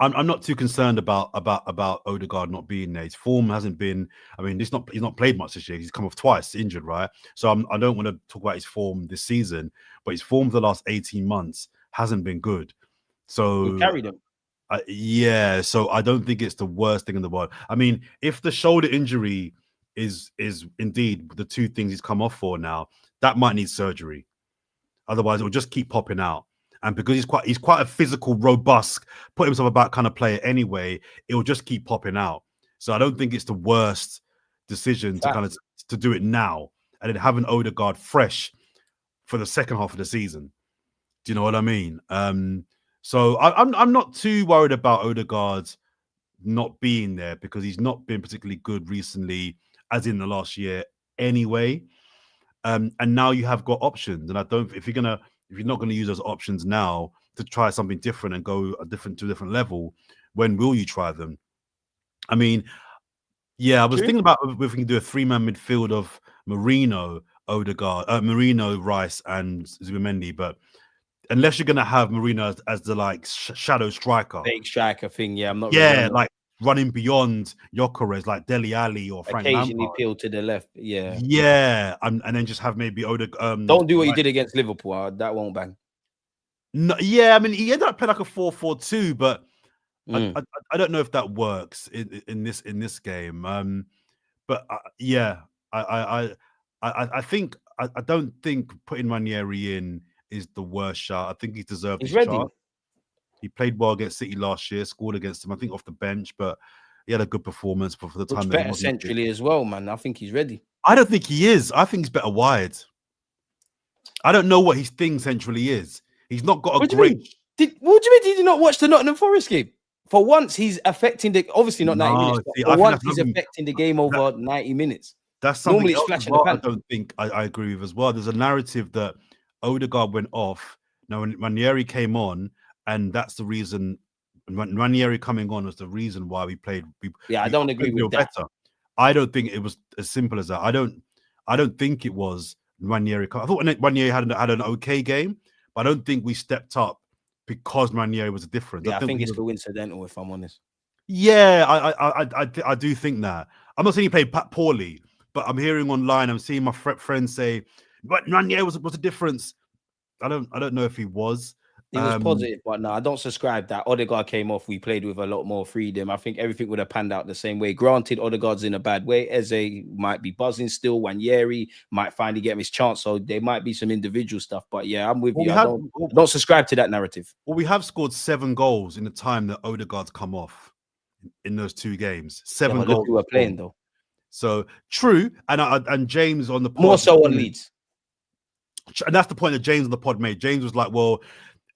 not too concerned about Odegaard not being there. His form hasn't been. I mean, he's not played much this year. He's come off twice injured, right? So I don't want to talk about his form this season, but his form for the last 18 months hasn't been good. So
he carried him.
Yeah. So I don't think it's the worst thing in the world. I mean, if the shoulder injury is indeed the two things he's come off for now, that might need surgery. Otherwise, it will just keep popping out. And because he's quite a physical, robust, put himself about kind of player anyway, it will just keep popping out. So I don't think it's the worst decision to do it now and then have an Odegaard fresh for the second half of the season. Do you know what I mean? So I'm not too worried about Odegaard not being there because he's not been particularly good recently, as in the last year anyway. And now you have got options, and I don't. If you're not going to use those options now to try something different and go to a different level, when will you try them? I mean, yeah, I was thinking about if we can do a 3-man midfield of Marino, Odegaard, Marino, Rice, and Zubimendi, but unless you're going to have Marino as the shadow striker,
fake striker thing, I'm not.
Yeah, like running beyond Gyokeres, like Dele Alli or Frank
occasionally
Lampard.
peel to the left,
yeah, and then just have maybe Odegaard.
Don't do what you did against Liverpool. That won't bang.
No, yeah, I mean he ended up playing like a 4-4-2, but I don't know if that works in this game. But yeah, I think I don't think putting Nwaneri in is the worst shot. I think he deserved his shot. He played well against City last year, scored against them, I think, off the bench, but he had a good performance for the time.
Better centrally as well, man. I think he's ready.
I don't think he is. I think he's better wide. I don't know what his thing centrally is. He's not got a great.
What do you mean? Did you not watch the Nottingham Forest game? For once, he's affecting the. Obviously, not 90 minutes. But for once, he's affecting the game over 90 minutes.
That's something normally else as well, I don't think I agree with as well. There's a narrative that Odegaard went off. Now, when Nwaneri came on, and that's the reason. Nwaneri coming on was the reason why we played.
I don't agree with that.
Better. I don't think it was as simple as that. I don't think it was Nwaneri. I thought Nwaneri had an okay game, but I don't think we stepped up because Nwaneri was a difference.
Yeah, I think it's coincidental, if I'm honest.
Yeah, I do think that. I'm not saying he played poorly, but I'm hearing online, I'm seeing my friends say, "But Nwaneri was a difference." I don't know if he was.
It was positive, but no, I don't subscribe that. Odegaard came off, we played with a lot more freedom. I think everything would have panned out the same way. Granted, Odegaard's in a bad way. Eze might be buzzing still. Nwaneri might finally get him his chance. So there might be some individual stuff. But yeah, I'm with you. I don't subscribe to that narrative.
Well, we have scored 7 goals in the time that Odegaard's come off in those 2 games. 7 goals.
We were playing though.
So true. And James on the pod,
more so on Leeds.
And that's the point that James on the pod made. James was like, well,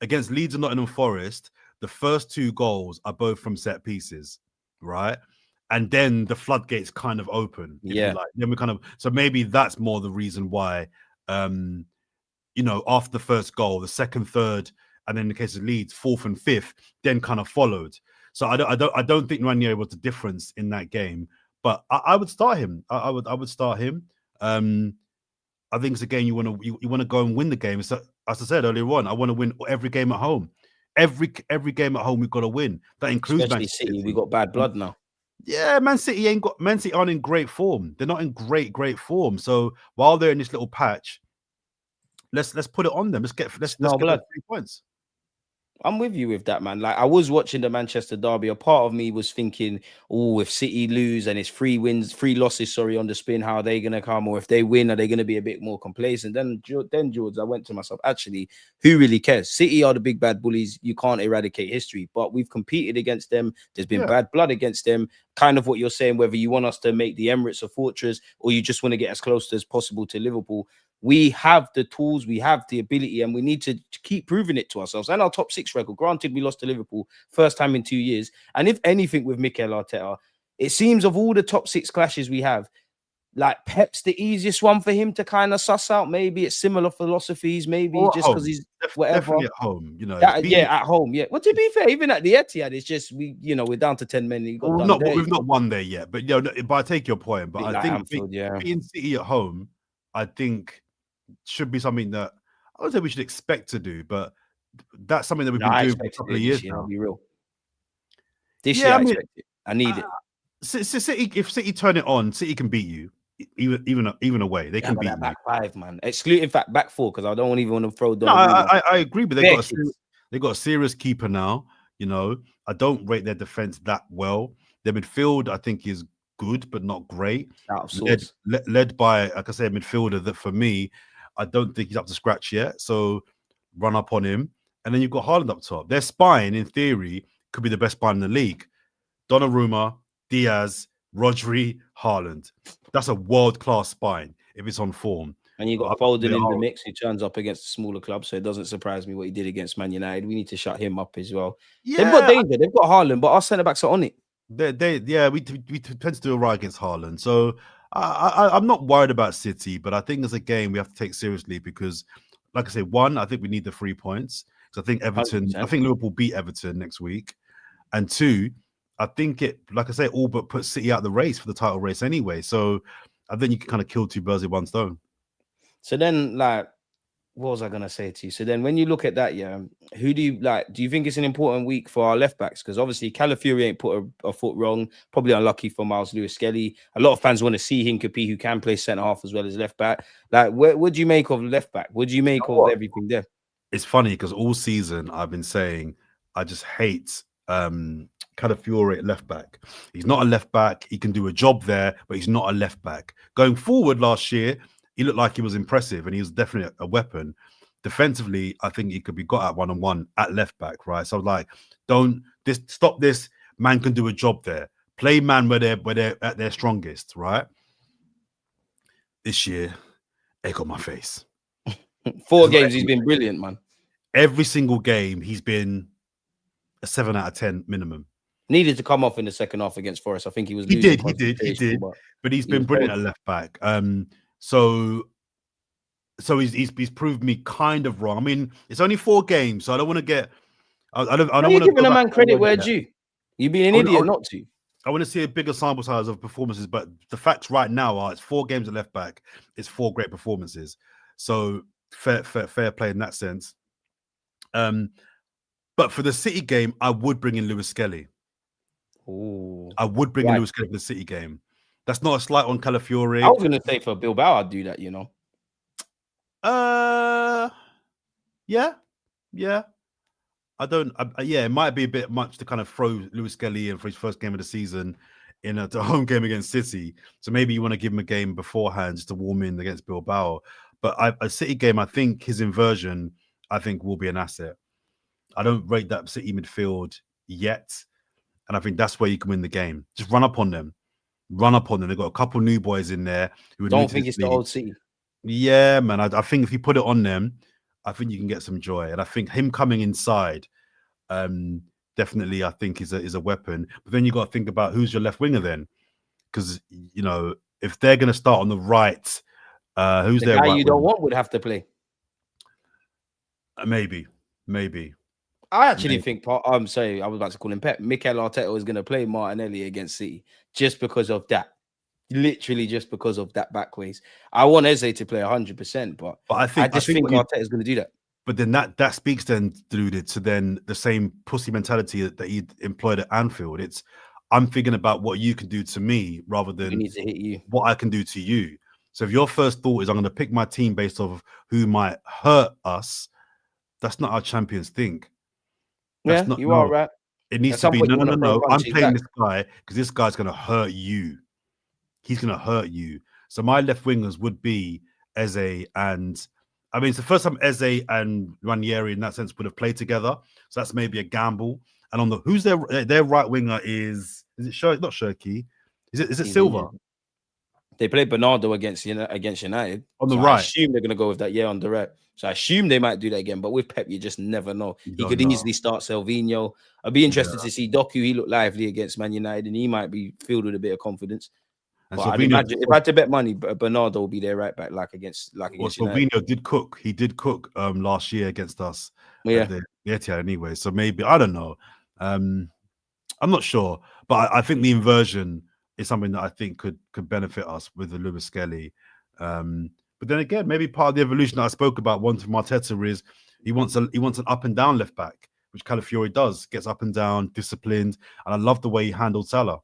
against Leeds and Nottingham Forest, the first 2 goals are both from set pieces, right? And then the floodgates kind of open.
Yeah.
Then we kind of, so maybe that's more the reason why, after the first goal, the second, third, and then in the case of Leeds, 4th and 5th, then kind of followed. So I don't think Nwaneri was the difference in that game, but I would start him. I would start him. I think it's a game you want to go and win the game. So, as I said earlier on, I want to win every game at home. Every game at home we've got to win. That includes
especially City. We got bad blood now.
Yeah, Man City aren't in great form. They're not in great form. So while they're in this little patch, let's put it on them. Let's get 3 points.
I'm with you with that, man. Like, I was watching the Manchester derby. A part of me was thinking, oh, if City lose and it's 3 losses, on the spin, how are they going to come? Or if they win, are they going to be a bit more complacent? Then George, I went to myself, actually, who really cares? City are the big bad bullies. You can't eradicate history, but we've competed against them. There's been bad blood against them. Kind of what you're saying, whether you want us to make the Emirates a fortress or you just want to get as close as possible to Liverpool. We have the tools, we have the ability, and we need to keep proving it to ourselves. And our top 6 record, granted, we lost to Liverpool first time in 2 years. And if anything with Mikel Arteta, it seems of all the top 6 clashes we have, like Pep's the easiest one for him to kind of suss out. Maybe it's similar philosophies. Maybe just because he's whatever.
Definitely at home, you know.
Yeah, at home. Yeah. Well, to be fair, even at the Etihad, it's just we're down to 10 men. We've
not won there yet, but but I take your point. But I think
Anfield,
being City at home, I think should be something that I would say we should expect to do. But that's something that we've been doing for a couple of years now.
I'll be real. This year, I expect it. I need it.
City, if City turn it on, City can beat you. Even away, they can beat you.
Back five, man. Exclude, in fact, back four, because I don't even want to throw down.
No, I agree, but they got a serious keeper now. You know, I don't rate their defense that well. Their midfield, I think, is good, but not great.
Out of sorts.
Led by, like I said, a midfielder that for me, I don't think he's up to scratch yet. So run up on him. And then you've got Haaland up top. Their spine, in theory, could be the best spine in the league. Donnarumma, Diaz, Rodri, Haaland. That's a world-class spine if it's on form.
And you got Foden in the mix, who turns up against a smaller club, so it doesn't surprise me what he did against Man United. We need to shut him up as well. Yeah. They've got danger. They've got Haaland, but our centre-backs are on it.
We tend to do all right against Haaland. So I'm not worried about City, but I think as a game we have to take seriously because, like I say, one, I think we need the 3 points. Because I think Liverpool beat Everton next week. And two, I think it, like I say, all but put City out the race for the title race anyway. So I think you can kind of kill two birds with one stone.
So then, like, what was I going to say to you? So then when you look at that, who do you like? Do you think it's an important week for our left backs? Because obviously Calafiori ain't put a foot wrong. Probably unlucky for Miles Lewis-Skelly. A lot of fans want to see Hincapié, who can play centre half as well as left back. Like, what do you make of left back? What do you make of everything there?
It's funny because all season I've been saying I just hate Calafiori at left back. He's not a left back. He can do a job there, but he's not a left back. Going forward last year, he looked like he was impressive and he was definitely a weapon. Defensively, I think he could be got at one-on-one at left back, right? So like, stop this. Man can do a job there. Play man where they're at their strongest, right? This year, egg on my face.
4 games, he's been brilliant, man.
Every single game, he's been a 7 out of 10 minimum.
Needed to come off in the second half against Forrest. I think he was.
He did. But he's been brilliant at left back. So he's proved me kind of wrong. I mean, it's only 4 games, so I don't want to get. I don't want to
giving a man credit where due. You'd be an idiot not to.
I want to see a bigger sample size of performances, but the facts right now are it's 4 games at left back. It's 4 great performances. So fair play in that sense. But for the City game, I would bring in Lewis-Skelly. I would bring in Lewis-Skelly for the City game. That's not a slight on Calafiori.
I was going to say for Bilbao, I'd do that, you know.
Yeah. It might be a bit much to kind of throw Lewis-Skelly in for his first game of the season in a home game against City. So maybe you want to give him a game beforehand just to warm in against Bilbao. But a City game, I think his inversion, will be an asset. I don't rate that City midfield yet. And I think that's where you can win the game. Just run up on them. They've got a couple new boys in there. Who
don't think it's the old City.
Yeah, man. I think if you put it on them, I think you can get some joy. And I think him coming inside, definitely, I think is a weapon. But then you got to think about who's your left winger then, because you know if they're going to start on the right, who's
the
their
guy
right
you don't want would have to play.
Maybe.
I actually think. I'm sorry, I was about to call him Pep. Mikel Arteta is going to play Martinelli against City just because of that. Literally just because of that backways. I want Eze to play 100%, but I think Arteta is going to do that.
But then that speaks then, Deluded, to then the same pussy mentality that he employed at Anfield. It's I'm thinking about what you can do to me rather than
need to hit you.
What I can do to you. So if your first thought is I'm going to pick my team based off who might hurt us, that's not how champions think.
Are right.
It needs to be no. I'm playing this guy because this guy's going to hurt you. He's going to hurt you. So my left wingers would be Eze and it's the first time Eze and Nwaneri in that sense would have played together. So that's maybe a gamble. And on the who's their right winger is it not Shirky? Is it Silva?
They played Bernardo against United.
On the right.
I assume they're going to go with that on the right. So I assume they might do that again. But with Pep, you just never know. He could easily start Salvinho. I'd be interested to see Doku. He looked lively against Man United and he might be filled with a bit of confidence.
And
But I'd
Silvino,
imagine if I had to bet money, Bernardo will be there right back, like against United.
Silvino did cook. He did cook last year against us
Yeah.
at the Etihad anyway. So maybe, I don't know. I'm not sure, but I think the inversion is something that I think could benefit us with the Lewis Skelly. But then again, maybe part of the evolution that I spoke about, one from Arteta, is he wants an up and down left back, which Calafiori does, gets up and down, disciplined, and I love the way he handled Salah.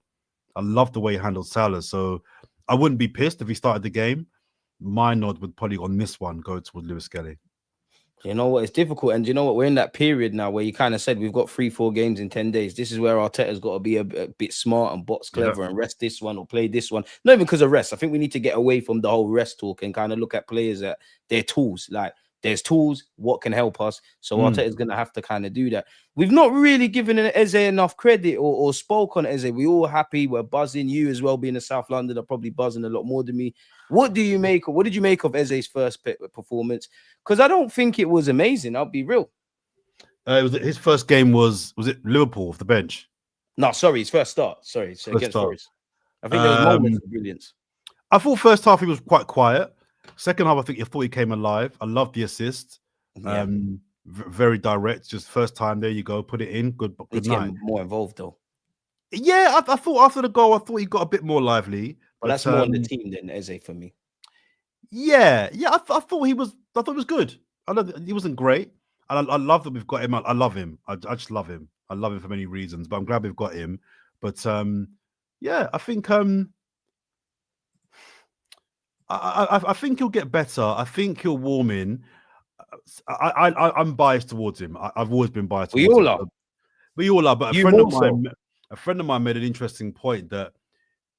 So I wouldn't be pissed if he started the game. My nod would probably on this one go toward Lewis Skelly.
You know what? It's difficult. And you know what? We're in that period now where you kind of said we've got 3-4 games in 10 days. This is where Arteta's got to be a bit smart and box clever and rest this one or play this one. Not even because of rest. I think we need to get away from the whole rest talk and kind of look at players at their tools. Like, there's tools, what can help us? So Arteta's going to have to kind of do that. We've not really given Eze enough credit or spoke on Eze. We're all happy. We're buzzing. You as well, being in South London, are probably buzzing a lot more than me. What did you make of Eze's first performance? Because I don't think it was amazing. I'll be real.
His first game was it Liverpool off the bench?
No, sorry, his first start. Sorry, so against Forrest. I think there was moments of brilliance.
I thought first half he was quite quiet. Second half, I thought he came alive. I love the assist.
Yeah.
Very direct. Just first time, there you go. Put it in. Good night.
More involved though.
Yeah, I thought after the goal, I thought he got a bit more lively.
But that's more on the team than Eze for me.
Yeah. I thought he was good. I know he wasn't great. And I love that we've got him. I love him. I just love him. I love him for many reasons, but I'm glad we've got him. But yeah, I think I think he'll get better. I think he'll warm in. I'm biased towards him. I've always been biased.
We all are.
But a friend of mine made an interesting point that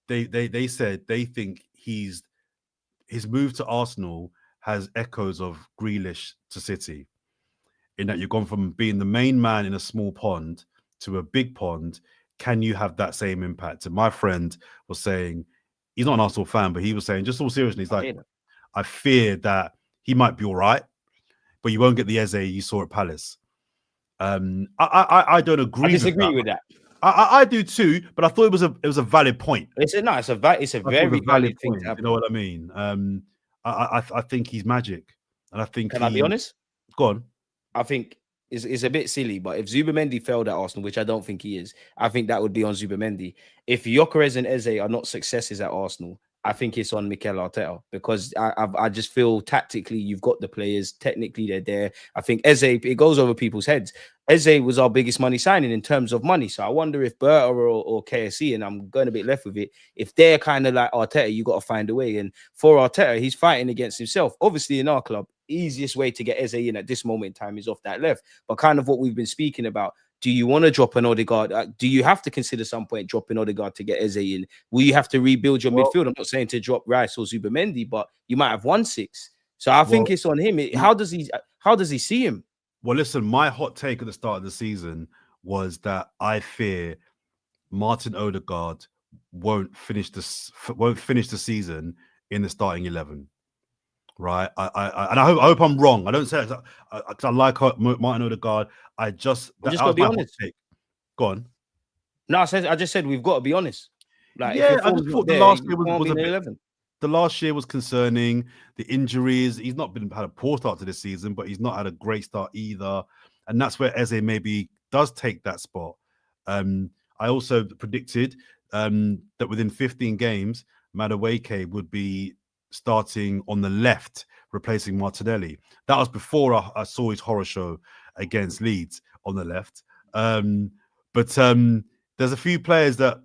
they said they think his move to Arsenal has echoes of Grealish to City, in that you've gone from being the main man in a small pond to a big pond. Can you have that same impact? And my friend was saying, he's not an Arsenal fan, but he was saying, just all seriously, he's like, I fear that he might be all right, but you won't get the Eze you saw at Palace. I don't agree.
I disagree with that.
I do too, but I thought it was a valid point.
It's a very valid thing to happen.
You know what I mean? I think he's magic, and I think.
Can I be honest?
Go on.
I think it's a bit silly, but if Zubimendi failed at Arsenal, which I don't think he is, I think that would be on Zubimendi. If Gyokeres and Eze are not successes at Arsenal, I think it's on Mikel Arteta, because I just feel tactically you've got the players, technically they're there. I think Eze, it goes over people's heads. Eze was our biggest money signing in terms of money. So I wonder if Berta or KSE, and I'm going a bit left with it, if they're kind of like Arteta, you got to find a way. And for Arteta, he's fighting against himself. Obviously, in our club, easiest way to get Eze in at this moment in time is off that left. But kind of what we've been speaking about, do you want to drop an Odegaard? Do you have to consider some point dropping Odegaard to get Eze in? Will you have to rebuild your midfield? I'm not saying to drop Rice or Zubimendi, but you might have 1-6. So I think it's on him. How does he see him?
Well, listen, my hot take at the start of the season was that I fear Martin Ødegaard won't finish the season in the starting 11. Right, I hope I'm wrong. I don't say it because I like Martin Ødegaard.
I'm just gotta be honest.
Go on.
No, I just said we've got to be honest. Like,
yeah, I just thought the last year was a bit.
11.
The last year was concerning. The injuries. He's not had a poor start to this season, but he's not had a great start either. And that's where Eze maybe does take that spot. I also predicted that within 15 games, Madueke would be starting on the left, replacing Martinelli. That was before I saw his horror show against Leeds on the left. But there's a few players that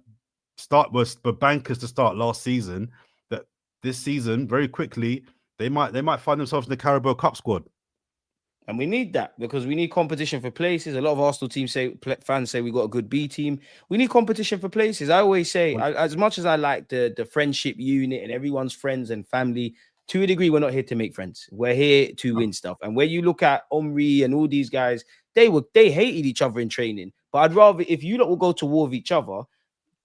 were bankers to start last season that this season very quickly they might find themselves in the Carabao Cup squad.
And we need that because we need competition for places. A lot of Arsenal fans say we got a good B team. We need competition for places. I always say, as much as I like the friendship unit and everyone's friends and family, to a degree, we're not here to make friends. We're here to win stuff. And when you look at Omri and all these guys, they hated each other in training. But I'd rather, if you lot will go to war with each other,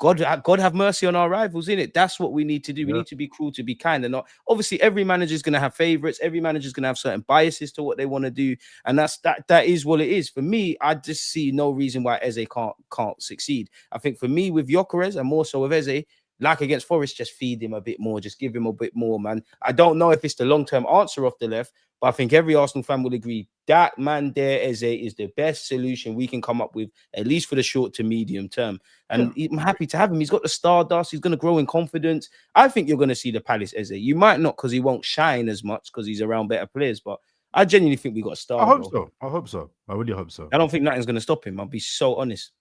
God have mercy on our rivals, innit? That's what we need to do. We need to be cruel, to be kind, and not. Obviously, every manager is going to have favorites. Every manager is going to have certain biases to what they want to do, and that is what it is. For me, I just see no reason why Eze can't succeed. I think for me, with Gyokeres and more so with Eze, like against Forrest, just feed him a bit more, just give him a bit more, man. I don't know if it's the long-term answer off the left, but I think every Arsenal fan will agree that man there, Eze, is the best solution we can come up with, at least for the short to medium term. And I'm happy to have him. He's got the stardust. He's going to grow in confidence. I think you're going to see the Palace Eze. You might not, because he won't shine as much because he's around better players, but I genuinely think we got a star.
I hope so. I hope so. I really hope so.
I don't think nothing's going to stop him. I'll be so honest.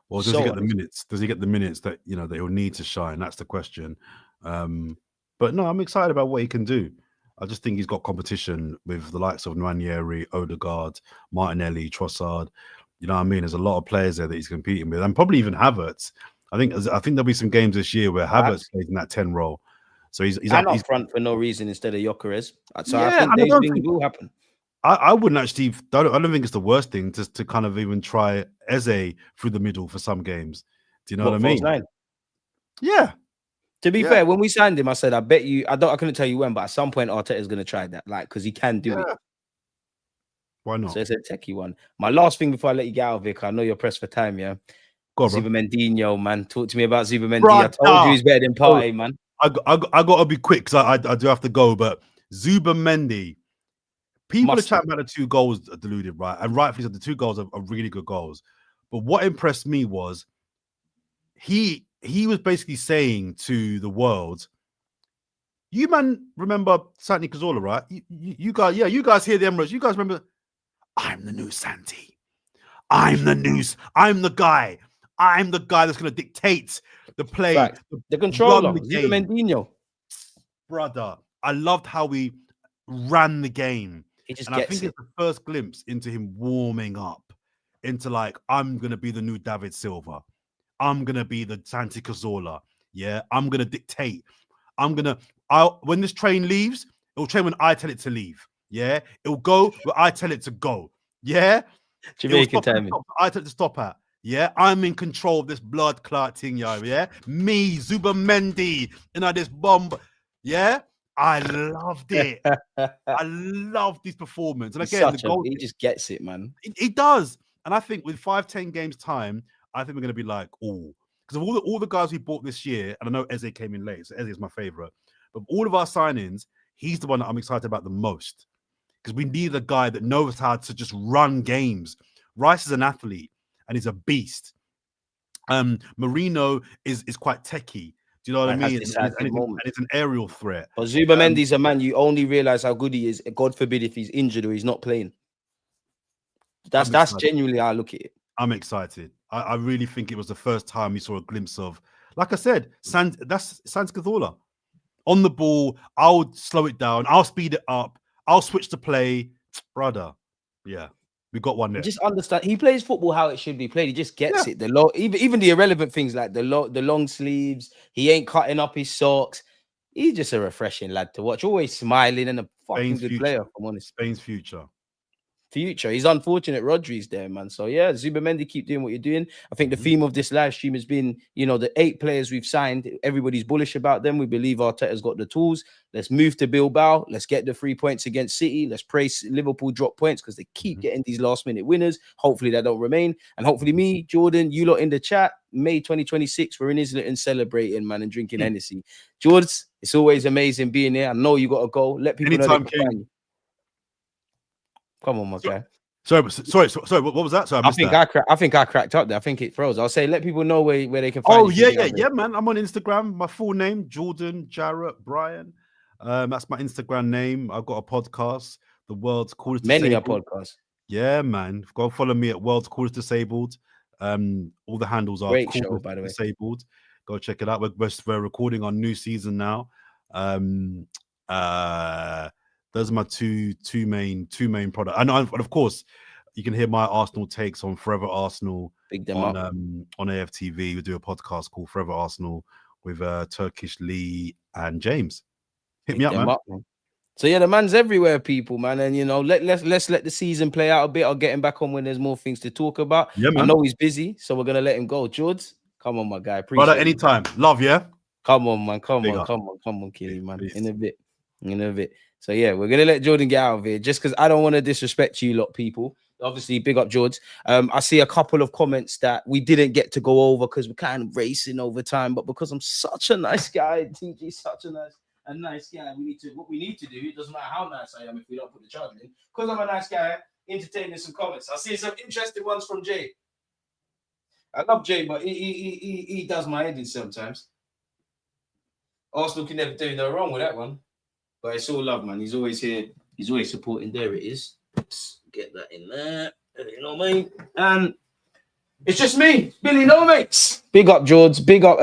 Well, does he get the minutes? Does he get the minutes that that he'll need to shine? That's the question. But no, I'm excited about what he can do. I just think he's got competition with the likes of Nwaneri, Odegaard, Martinelli, Trossard. You know what I mean? There's a lot of players there that he's competing with, and probably even Havertz. I think there'll be some games this year where Havertz plays in that 10 role. So he's up
front for no reason instead of Gyokeres. So I think those things will happen.
I wouldn't actually. I don't think it's the worst thing to kind of even try Eze through the middle for some games. Do you know what I mean?
9?
Yeah.
To be fair, when we signed him, I said, I bet you. I couldn't tell you when, but at some point Arteta is going to try that, like, because he can do it.
Why not?
So it's a techie one. My last thing before I let you get out of it, I know you're pressed for time. Yeah.
Go on,
Zubimendi, man. Talk to me about Zubimendi.
Brother.
I told you he's better than Partey, man.
I got to be quick because I do have to go. But Zubimendi. People are chatting about the 2 goals Deluded, right? And rightfully so, the 2 goals are really good goals. But what impressed me was he was basically saying to the world, you man remember Santi Cazorla, right? You guys, you guys hear the Emirates. You guys remember, I'm the new Santi. I'm the guy. I'm the guy that's going to dictate the play.
Right. The controller, Zubimendi.
Brother, I loved how he ran the game. I think it's the first glimpse into him warming up into like, I'm going to be the new David Silva. I'm going to be the Santi Cazorla. Yeah. I'm going to dictate. When this train leaves, it'll train when I tell it to leave. Yeah. It'll go where I tell it to go. Yeah.
Jamaican time.
I tell it to stop at. Yeah. I'm in control of this blood clot thing, yeah. Me, Zubimendi, this bomb. Yeah. I loved it. I loved this performance. And again,
he just gets it, man.
He does. And I think with 5-10 games time, I think we're going to be like, oh, because of all the guys we bought this year, and I know Eze came in late, so Eze is my favorite. But all of our signings, he's the one that I'm excited about the most. Because we need a guy that knows how to just run games. Rice is an athlete and he's a beast. Marino is quite techie. Do you know what I mean? And it's an aerial threat.
But Zubimendi's a man, you only realize how good he is. God forbid if he's injured or he's not playing. That's genuinely how I look at it.
I'm excited. I really think it was the first time we saw a glimpse of, like I said, that's Santi Cazorla. On the ball, I'll slow it down. I'll speed it up. I'll switch to play. Brother, yeah. We got one there.
Just understand. He plays football how it should be played. He just gets it. Even the irrelevant things like the long sleeves. He ain't cutting up his socks. He's just a refreshing lad to watch. Always smiling and a fucking good player. I'm honest.
Spain's future.
He's unfortunate Rodri's there, man. So yeah, Zubimendi, keep doing what you're doing. I think the theme of this live stream has been, the 8 players we've signed. Everybody's bullish about them. We believe Arteta's got the tools. Let's move to Bilbao. Let's get the 3 points against City. Let's pray Liverpool drop points because they keep getting these last-minute winners. Hopefully that don't remain. And hopefully me, Jordan, you lot in the chat, May 2026, we're in Islington celebrating, man, and drinking Hennessy. George, it's always amazing being here. I know you got to go. Let people know they can find you. Come on, my guy.
Sorry. What was that? Sorry,
I think I cracked up there. I think it froze. I'll say let people know where they can find you.
Oh yeah, man. I'm on Instagram. My full name, Jordan Jarrett Bryan. That's my Instagram name. I've got a podcast, The World's Coolest
Many
Disabled.
a podcast.
Yeah, man. Go follow me at World's Coolest Disabled. All the handles are
Great show, by the way.
Disabled. Go check it out. We're recording our new season now. Those are my two main products. And of course, you can hear my Arsenal takes on Forever Arsenal on AFTV. We do a podcast called Forever Arsenal with Turkish Lee and James. Hit me up, man.
So yeah, the man's everywhere, people, man. And let's let the season play out a bit. I'll get him back on when there's more things to talk about.
Yeah, man.
I know he's busy, so we're gonna let him go. George, come on, my guy.
Brother, anytime. Love, yeah.
Come on, man. Come on, Killy, man. In a bit. You know it. So yeah, we're gonna let Jordan get out of here just because I don't want to disrespect you lot, people. Obviously, big up George. I see a couple of comments that we didn't get to go over because we're kind of racing over time, but because I'm such a nice guy, TG such a nice guy, what we need to do. It doesn't matter how nice I am if we don't put the charge in. Because I'm a nice guy, entertaining some comments. I see some interesting ones from Jay. I love Jay, but he does my head in sometimes. Arsenal can never do no wrong with that one. But it's all love, man. He's always here. He's always supporting. There it is. Let's get that in there. You know what I mean? And it's just me, Billy No Mates. Big up George. Big up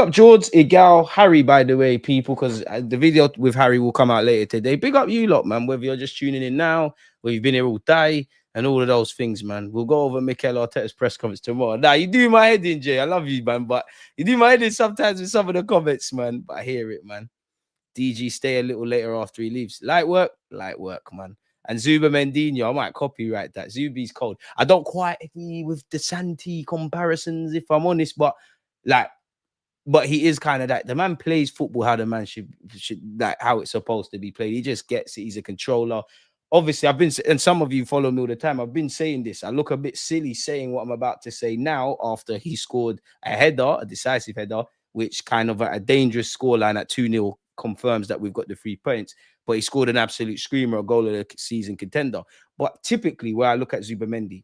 George, Igal, Harry, by the way, people, because the video with Harry will come out later today. Big up you lot, man. Whether you're just tuning in now, whether you've been here all day, and all of those things, man. We'll go over Mikel Arteta's press conference tomorrow. Now, you do my head in, Jay. I love you, man, but you do my head in sometimes with some of the comments, man. But I hear it, man. DG stay a little later after he leaves. Light work, man. And Zubimendi, I might copyright that. Zubi's cold. I don't quite agree with the Santi comparisons, if I'm honest, but he is kind of that. The man plays football how the man should like how it's supposed to be played. He just gets it. He's a controller. Obviously, and some of you follow me all the time. I've been saying this. I look a bit silly saying what I'm about to say now after he scored a decisive header, which kind of a dangerous scoreline at 2-0 confirms that we've got the 3 points. But he scored an absolute screamer, a goal of the season contender. But typically, where I look at Zubimendi,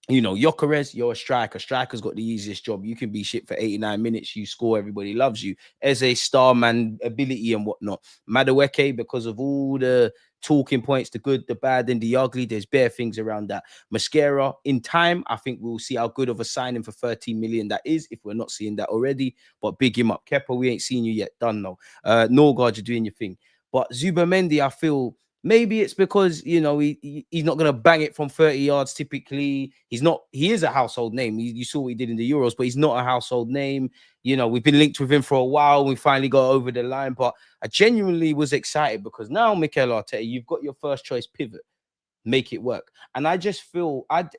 Gyokeres, you're a striker. Striker's got the easiest job. You can be shit for 89 minutes. You score, everybody loves you. Eze, star man ability and whatnot. Madueke, because of all the talking points, the good, the bad, and the ugly, there's bare things around that. Mascara, in time, I think we'll see how good of a signing for 13 million that is, if we're not seeing that already. But big him up. Kepa, we ain't seen you yet. Done, no. Ødegaard, you're doing your thing. But Zubimendi, I feel... Maybe it's because, he's not going to bang it from 30 yards typically. He is a household name. You saw what he did in the Euros, but he's not a household name. We've been linked with him for a while. We finally got over the line, but I genuinely was excited because now, Mikel Arteta, you've got your first choice pivot. Make it work. And I just feel, I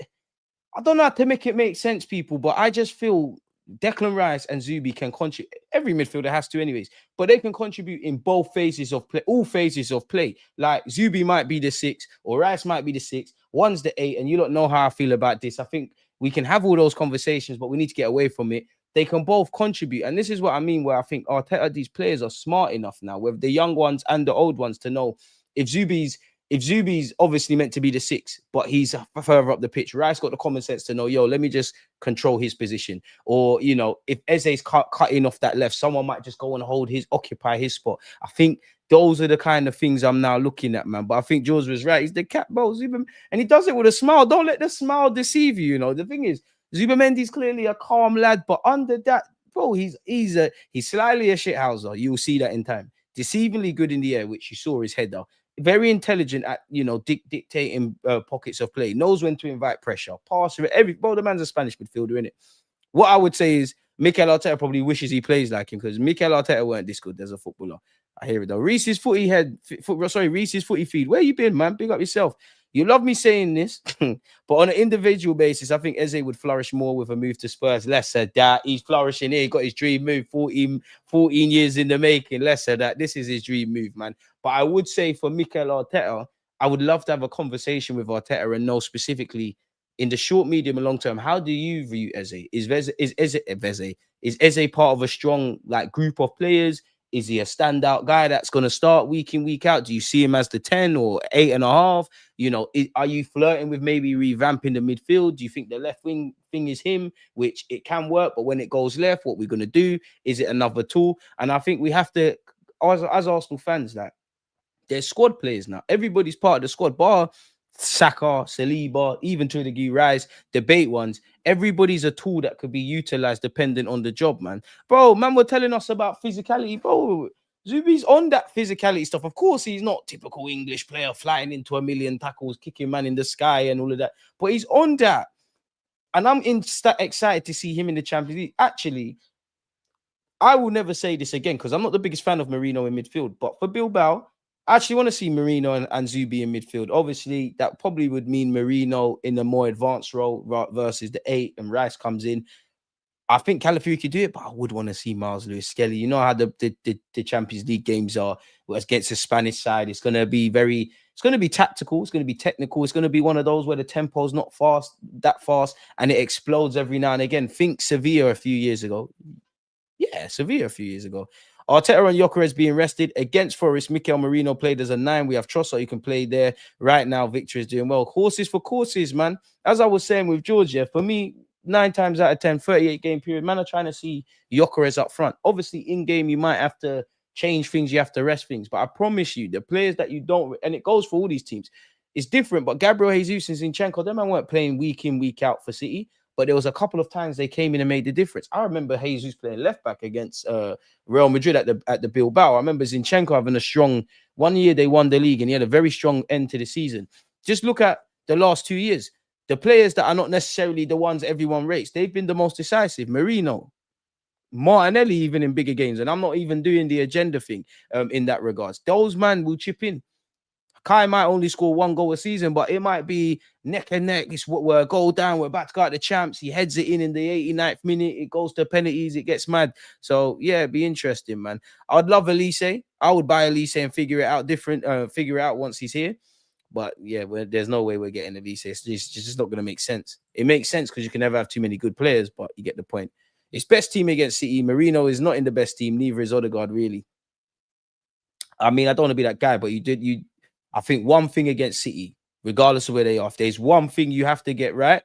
don't know how to make it make sense, people, but I just feel Declan Rice and Zubi can contribute. Every midfielder has to anyways, but they can contribute in both phases of play, all phases of play. Like Zubi might be the 6 or Rice might be the 6. One's the 8, and you don't know how I feel about this. I think we can have all those conversations, but we need to get away from it. They can both contribute. And this is what I mean, where I think Arteta, these players are smart enough now, with the young ones and the old ones, to know if Zubi's obviously meant to be the 6, but he's further up the pitch. Rice got the common sense to know, let me just control his position. Or, if Eze's cutting off that left, someone might just go and occupy his spot. I think those are the kind of things I'm now looking at, man. But I think George was right. He's the cat, bro. And he does it with a smile. Don't let the smile deceive you, The thing is, Zubimendi's clearly a calm lad, but under that, bro, he's slightly a shithouser. You'll see that in time. Deceivingly good in the air, which you saw his header. Very intelligent at dictating pockets of play. Knows when to invite pressure. Pass the man's a Spanish midfielder, innit? What I would say is Mikel Arteta probably wishes he plays like him, because Mikel Arteta weren't this good as a footballer. I hear it though. Reese's footy feed. Where you been, man? Big up yourself. You love me saying this, but on an individual basis, I think Eze would flourish more with a move to Spurs. Less said that. He's flourishing here. He got his dream move, 14 years in the making. Less said that. This is his dream move, man. But I would say for Mikel Arteta, I would love to have a conversation with Arteta and know specifically in the short, medium, and long term, how do you view Eze? Is Eze part of a strong group of players? Is he a standout guy that's going to start week in, week out? Do you see him as the 10 or 8.5? Are you flirting with maybe revamping the midfield? Do you think the left wing thing is him, which it can work, but when it goes left, what we're going to do? Is it another tool? And I think we have to, as Arsenal fans, there's squad players now. Everybody's part of the squad, bar Saka, Saliba, even to the Gyokeres, debate ones. Everybody's a tool that could be utilized depending on the job, man. Bro, man, we're telling us about physicality, bro. Zubi's on that physicality stuff. Of course, he's not typical English player flying into 1,000,000 tackles, kicking man in the sky and all of that, but he's on that. And I'm excited to see him in the Champions League. Actually, I will never say this again because I'm not the biggest fan of Merino in midfield, but for Bilbao, I actually want to see Merino and Zubi in midfield. Obviously, that probably would mean Merino in a more advanced role versus the 8 and Rice comes in. I think Calafiori could do it, but I would want to see Miles Lewis Skelly. You know how the Champions League games are against the Spanish side. It's going to be tactical. It's going to be technical. It's going to be one of those where the tempo's not that fast, and it explodes every now and again. Think Sevilla a few years ago. Yeah, Sevilla a few years ago. Arteta and Gyokeres being rested against Forrest. Mikel Merino played as a 9. We have Trossard who can play there right now. Victor is doing well. Horses for courses, man. As I was saying with Georgia, for me, 9 times out of 10, 38 game period, man, are trying to see Gyokeres up front. Obviously, in game, you might have to change things, you have to rest things. But I promise you, the players that you don't, and it goes for all these teams, it's different. But Gabriel Jesus and Zinchenko, them man weren't playing week in, week out for City. But there was a couple of times they came in and made the difference. I remember Jesus playing left back against Real Madrid at the Bilbao. I remember Zinchenko having a strong one year. They won the league and he had a very strong end to the season. Just look at the last 2 years. The players that are not necessarily the ones everyone rates, they've been the most decisive. Merino, Martinelli, even in bigger games, and I'm not even doing the agenda thing in that regards. Those man will chip in. Kai might only score 1 goal a season, but it might be neck and neck. It's what we're a goal down. We're about to go at the champs. He heads it in the 89th minute. It goes to penalties. It gets mad. So yeah, it'd be interesting, man. I'd love Elise. I would buy Elise and figure it out once he's here. But yeah, there's no way we're getting Elise. It's just not going to make sense. It makes sense because you can never have too many good players, but you get the point. It's best team against City. Marino is not in the best team. Neither is Odegaard, really. I mean, I don't want to be that guy, but I think one thing against City, regardless of where they are, if there's one thing you have to get right,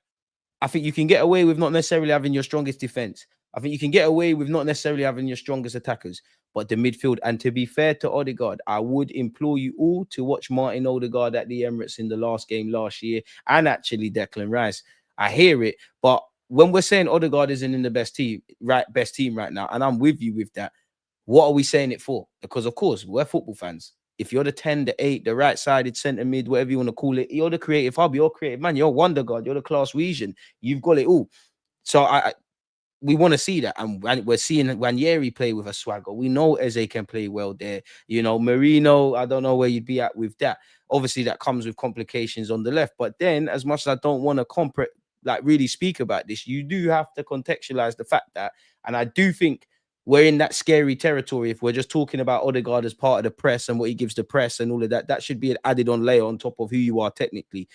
I think you can get away with not necessarily having your strongest defense. I think you can get away with not necessarily having your strongest attackers, but the midfield. And to be fair to Odegaard, I would implore you all to watch Martin Odegaard at the Emirates in the last game last year, and actually Declan Rice. I hear it, but when we're saying Odegaard isn't in the best team right now, and I'm with you with that, what are we saying it for? Because of course we're football fans. If you're the 10, the 8, the right-sided centre mid, whatever you want to call it, you're the creative hub, you're creative man, you're Wonder God, you're the class region. You've got it all. So we want to see that. And we're seeing Nwaneri play with a swagger. We know Eze can play well there. You know, Merino, I don't know where you'd be at with that. Obviously, that comes with complications on the left. But then, as much as I don't want to really speak about this, you do have to contextualize the fact that, and I do think we're in that scary territory. If we're just talking about Odegaard as part of the press and what he gives the press and all of that, that should be an added on layer on top of who you are technically.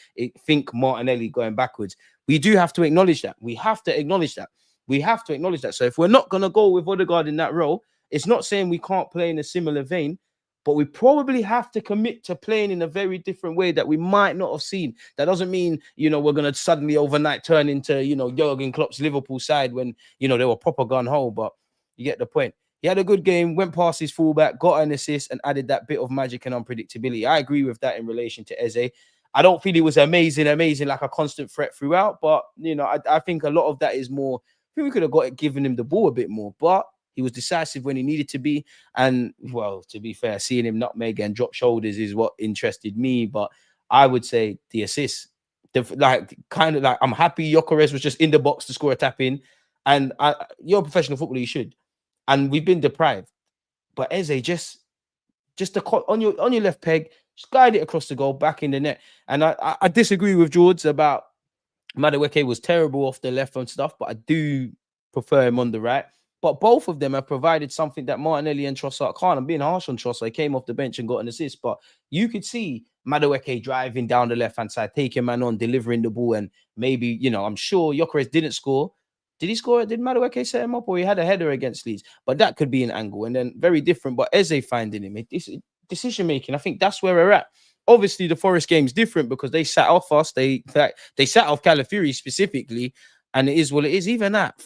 Think Martinelli going backwards. We do have to acknowledge that. We have to acknowledge that. So if we're not going to go with Odegaard in that role, it's not saying we can't play in a similar vein, but we probably have to commit to playing in a very different way that we might not have seen. That doesn't mean, we're going to suddenly overnight turn into, Jurgen Klopp's Liverpool side when, they were proper gun-ho, but you get the point. He had a good game, went past his fullback, got an assist, and added that bit of magic and unpredictability. I agree with that in relation to Eze. I don't feel he was amazing, like a constant threat throughout, but, I think a lot of that is more, I think we could have given him the ball a bit more, but he was decisive when he needed to be. And, well, to be fair, seeing him nutmeg and drop shoulders is what interested me, but I would say the assist. I'm happy Gyokeres was just in the box to score a tap in, and you're a professional footballer, you should. And we've been deprived. But Eze, just on your left peg, just guide it across the goal, back in the net. And I disagree with George about Madueke was terrible off the left and stuff, but I do prefer him on the right. But both of them have provided something that Martinelli and Trossard can't. I'm being harsh on Trossard. He came off the bench and got an assist, but you could see Madueke driving down the left-hand side, taking man on, delivering the ball, and maybe, I'm sure Gyokeres didn't score. Did he score? Did Madueke set him up, or he had a header against Leeds? But that could be an angle, and then very different. But Eze finding him, decision making, I think that's where we're at. Obviously, the Forest game is different because they sat off us. They sat off Calafiori specifically, and it is what it is. Even that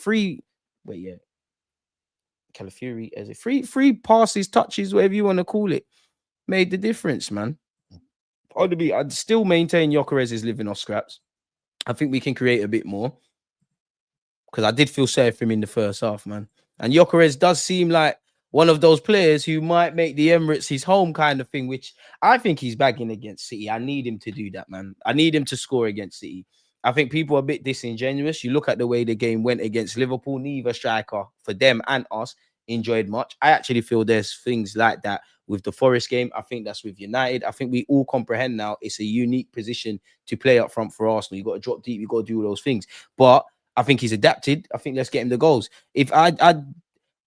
Calafiori as a free passes, touches, whatever you want to call it, made the difference, man. I'd still maintain Gyokeres is living off scraps. I think we can create a bit more, because I did feel sorry for him in the first half, man. And Gyokeres does seem like one of those players who might make the Emirates his home kind of thing, which I think he's bagging against City. I need him to do that, man. I need him to score against City. I think people are a bit disingenuous. You look at the way the game went against Liverpool, neither striker for them and us enjoyed much. I actually feel there's things like that with the Forest game. I think that's with United. I think we all comprehend now it's a unique position to play up front for Arsenal. You got to drop deep, you got to do all those things. But I think he's adapted. I think let's get him the goals. If I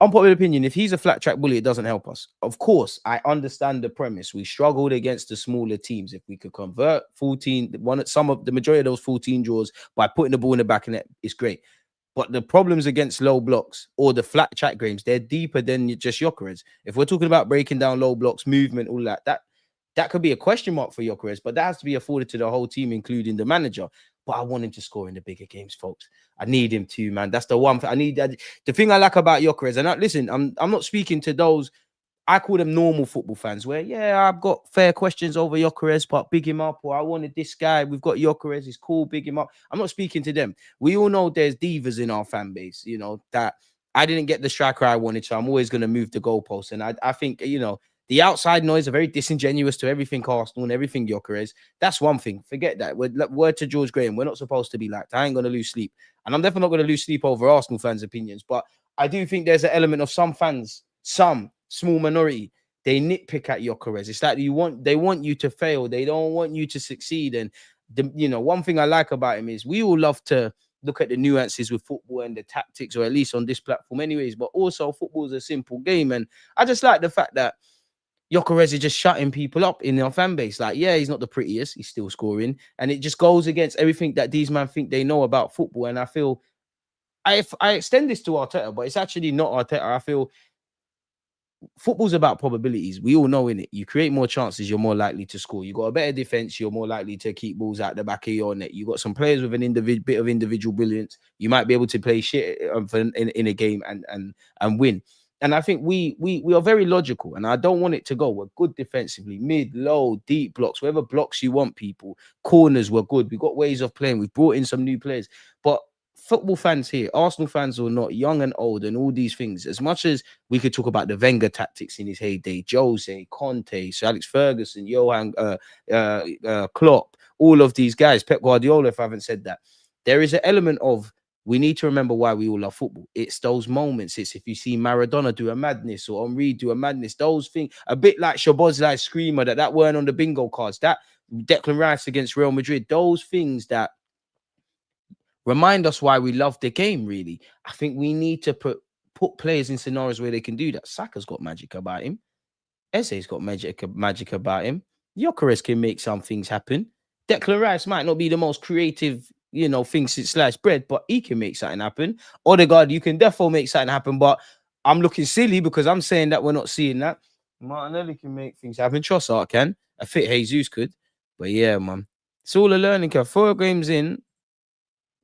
unpopular opinion, if he's a flat track bully, it doesn't help us. Of course, I understand the premise. We struggled against the smaller teams. If we could convert 14, the majority of those 14 draws by putting the ball in the back of net, it's great. But the problems against low blocks or the flat track games, they're deeper than just Gyokeres. If we're talking about breaking down low blocks, movement, all that could be a question mark for Gyokeres, but that has to be afforded to the whole team, including the manager. But I want him to score in the bigger games, folks. I need him to, man. That's the one thing I need. The thing I like about Gyokeres, and listen, I'm not speaking to those, I call them normal football fans, where, yeah, I've got fair questions over Gyokeres, but big him up, or I wanted this guy. We've got Gyokeres, he's cool, big him up. I'm not speaking to them. We all know there's divas in our fan base, you know, that I didn't get the striker I wanted, so I'm always going to move the goalposts. And I think, you know, the outside noise are very disingenuous to everything Arsenal and everything Gyokeres. That's one thing. Forget that. Word to George Graham, we're not supposed to be like that. I ain't going to lose sleep. And I'm definitely not going to lose sleep over Arsenal fans' opinions. But I do think there's an element of some fans, some small minority, they nitpick at Gyokeres. It's like they want you to fail. They don't want you to succeed. And one thing I like about him is we all love to look at the nuances with football and the tactics, or at least on this platform anyways. But also football is a simple game. And I just like the fact that Gyokeres is just shutting people up in our fan base. Like, yeah, he's not the prettiest. He's still scoring. And it just goes against everything that these men think they know about football. And I feel I extend this to Arteta, but it's actually not Arteta. I feel football's about probabilities. We all know in it. You create more chances, you're more likely to score. You got a better defense, you're more likely to keep balls out the back of your net. You got some players with an bit of individual brilliance. You might be able to play shit in a game and win. And I think we are very logical, and I don't want it to go. We're good defensively, mid, low, deep blocks, whatever blocks you want, people. Corners were good. We've got ways of playing. We've brought in some new players. But football fans here, Arsenal fans or not, young and old, and all these things, as much as we could talk about the Wenger tactics in his heyday, Jose, Conte, Sir Alex Ferguson, Johan Klopp, all of these guys, Pep Guardiola, if I haven't said that, there is an element of we need to remember why we all love football. It's those moments. It's if you see Maradona do a madness or Henry do a madness, those things, a bit like Szoboszlai screamer that weren't on the bingo cards, that Declan Rice against Real Madrid, those things that remind us why we love the game, really. I think we need to put players in scenarios where they can do that. Saka's got magic about him. Eze's got magic about him. Gyokeres can make some things happen. Declan Rice might not be the most creative, thing since sliced bread, but he can make something happen. Odegaard, you can definitely make something happen, but I'm looking silly because I'm saying that we're not seeing that. Martinelli can make things happen. Trossard can. A fit Jesus could. But yeah, man. It's all a learning curve. 4 games in,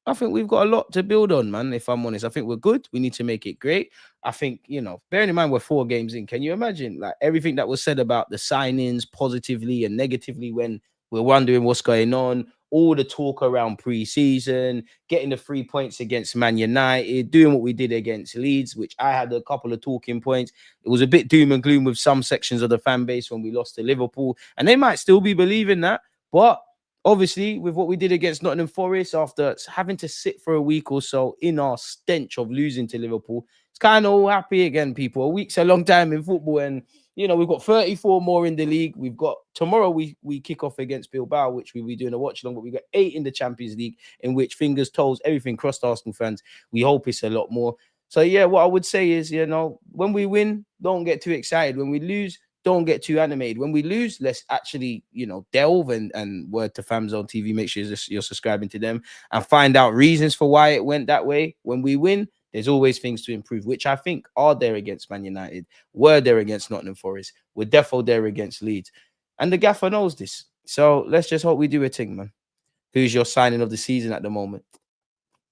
I think we've got a lot to build on, man, if I'm honest. I think we're good. We need to make it great. I think, bearing in mind we're 4 games in, can you imagine like everything that was said about the signings positively and negatively when we're wondering what's going on, all the talk around pre-season, getting the 3 points against Man United, doing what we did against Leeds, which I had a couple of talking points. It was a bit doom and gloom with some sections of the fan base when we lost to Liverpool, and they might still be believing that, but obviously, with what we did against Nottingham Forest after having to sit for a week or so in our stench of losing to Liverpool, it's kind of all happy again, people. A week's a long time in football, and we've got 34 more in the league. We've got tomorrow we kick off against Bilbao, which we'll be doing a watch along, but we've got 8 in the Champions League, in which fingers, toes, everything crossed Arsenal fans. We hope it's a lot more. So yeah, what I would say is, when we win, don't get too excited. When we lose, don't get too animated. When we lose, let's actually, delve and word to FamZone TV. Make sure you're subscribing to them and find out reasons for why it went that way. When we win, there's always things to improve, which I think are there against Man United, were there against Nottingham Forest, we're definitely there against Leeds. And the gaffer knows this. So let's just hope we do a thing, man. Who's your signing of the season at the moment?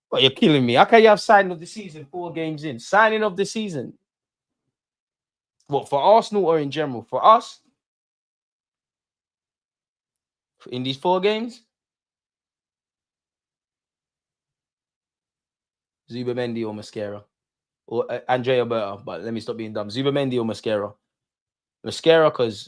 Well, you're killing me. How can you have signing of the season 4 games in? Signing of the season. What, for Arsenal or in general? For us? In these 4 games? Zubimendi or Mascara? Or Andrea Berta, but let me stop being dumb. Zubimendi or Mascara? Mascara, because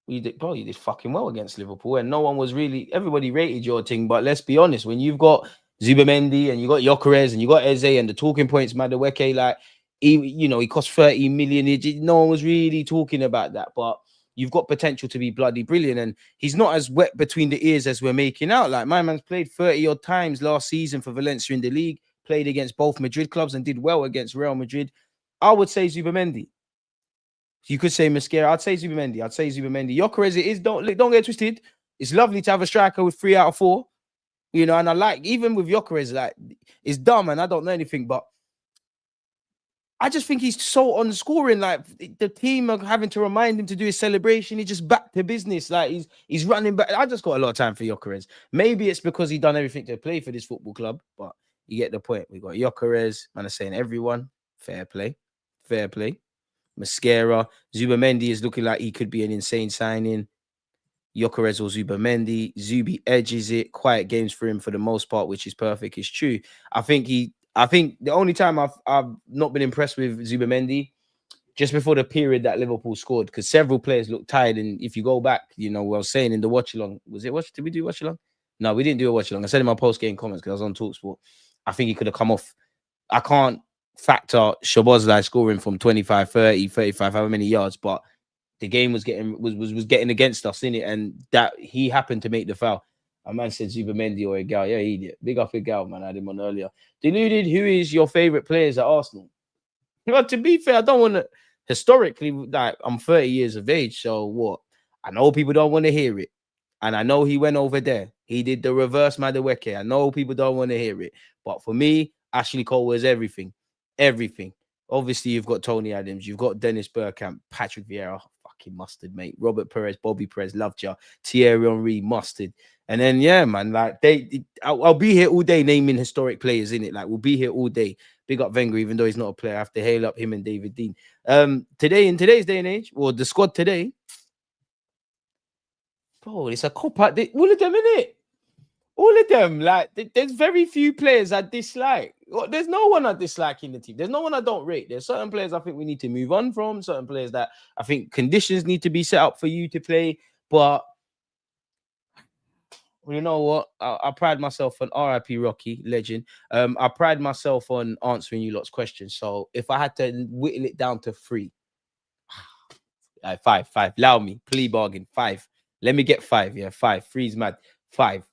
you did fucking well against Liverpool, and no one was really, everybody rated your thing, but let's be honest, when you've got Zubimendi and you got Gyokeres and you got Eze and the talking points, Madueke, like, he cost 30 million. No one was really talking about that, but you've got potential to be bloody brilliant. And he's not as wet between the ears as we're making out. Like, my man's played 30 odd times last season for Valencia in the league, played against both Madrid clubs and did well against Real Madrid. I would say Zubimendi. You could say Mosquera. I'd say Zubimendi. Gyokeres, it is, don't get twisted. It's lovely to have a striker with 3 out of 4. You know, and I like, even with Gyokeres, like, it's dumb and I don't know anything, but I just think he's so unscoring. Like, the team are having to remind him to do his celebration. He just back to business. Like, he's running back. I just got a lot of time for Gyokeres. Maybe it's because he done everything to play for this football club, but you get the point. We got Gyokeres, man, I'm saying everyone. Fair play. Mosquera. Zubimendi is looking like he could be an insane signing. Gyokeres or Zubimendi. Zubi edges it. Quiet games for him for the most part, which is perfect. It's true. I think the only time I've not been impressed with Zubimendi, just before the period that Liverpool scored, because several players looked tired. And if you go back, you know, I was saying in the watch along, did we do watch along? No, we didn't do a watch along. I said in my post game comments because I was on TalkSport. I think he could have come off. I can't factor Szoboszlai scoring from 25, 30, 35, however many yards, but the game was getting against us, innit? And that he happened to make the foul. A man said Zubimendi or Ødegaard. Yeah, he did. Big up Ødegaard, man. I had him on earlier. Deluded, who is your favorite players at Arsenal? Well, to be fair, I don't want to. Historically, like, I'm 30 years of age, so what? I know people don't want to hear it. And I know he went over there. He did the reverse Madueke. I know people don't want to hear it. But for me, Ashley Cole was everything. Everything. Obviously, you've got Tony Adams. You've got Dennis Bergkamp, Patrick Vieira. Fucking mustard, mate. Robert Perez, Bobby Perez, loved ya. Thierry Henry, mustard. And then, yeah, man, like, I'll be here all day naming historic players, in it. Like, we'll be here all day. Big up Wenger, even though he's not a player. I have to hail up him and David Dean. Today, in today's day and age, or the squad today, bro, it's a cop out. All of them, innit? All of them. Like, there's very few players I dislike. There's no one I dislike in the team. There's no one I don't rate. There's certain players I think we need to move on from. Certain players that I think conditions need to be set up for you to play. But well, you know what? I pride myself on RIP Rocky, legend. I pride myself on answering you lot's questions. So if I had to whittle it down to 3, 5. Allow me. Plea bargain. 5. Let me get 5. Yeah, 5. 3's mad. 5.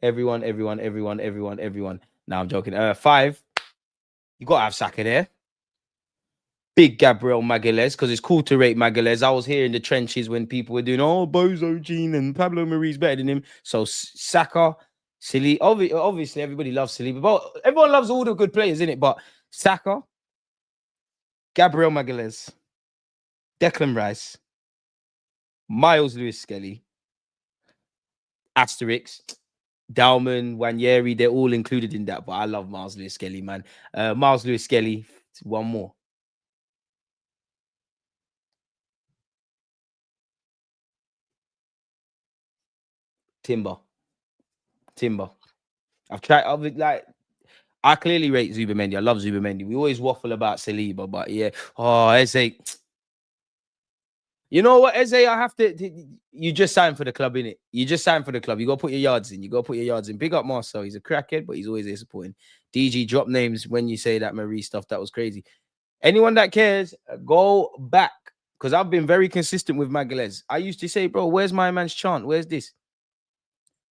Everyone. Now I'm joking. 5. You got to have Saka there. Big Gabriel Magalhaes, because it's cool to rate Magalhaes. I was here in the trenches when people were doing, oh, Bozo Gene and Pablo Marie's better than him. So Saka, Saliba. Obviously, everybody loves Saliba. But everyone loves all the good players, innit? But Saka, Gabriel Magalhaes, Declan Rice, Miles Lewis-Skelly, Asterix, Dalman, Nwaneri, they're all included in that. But I love Miles Lewis-Skelly, man. Miles Lewis-Skelly, one more. Timber. I've tried. I clearly rate Zubimendi. I love Zubimendi. We always waffle about Saliba, but yeah. Oh, Eze. You know what, Eze? I have to. You just signed for the club, innit? You just signed for the club. You got to put your yards in. Big up Marcel. He's a crackhead, but he's always there supporting. DG, drop names when you say that Marie stuff. That was crazy. Anyone that cares, go back. Because I've been very consistent with Magalhaes. I used to say, bro, where's my man's chant? Where's this?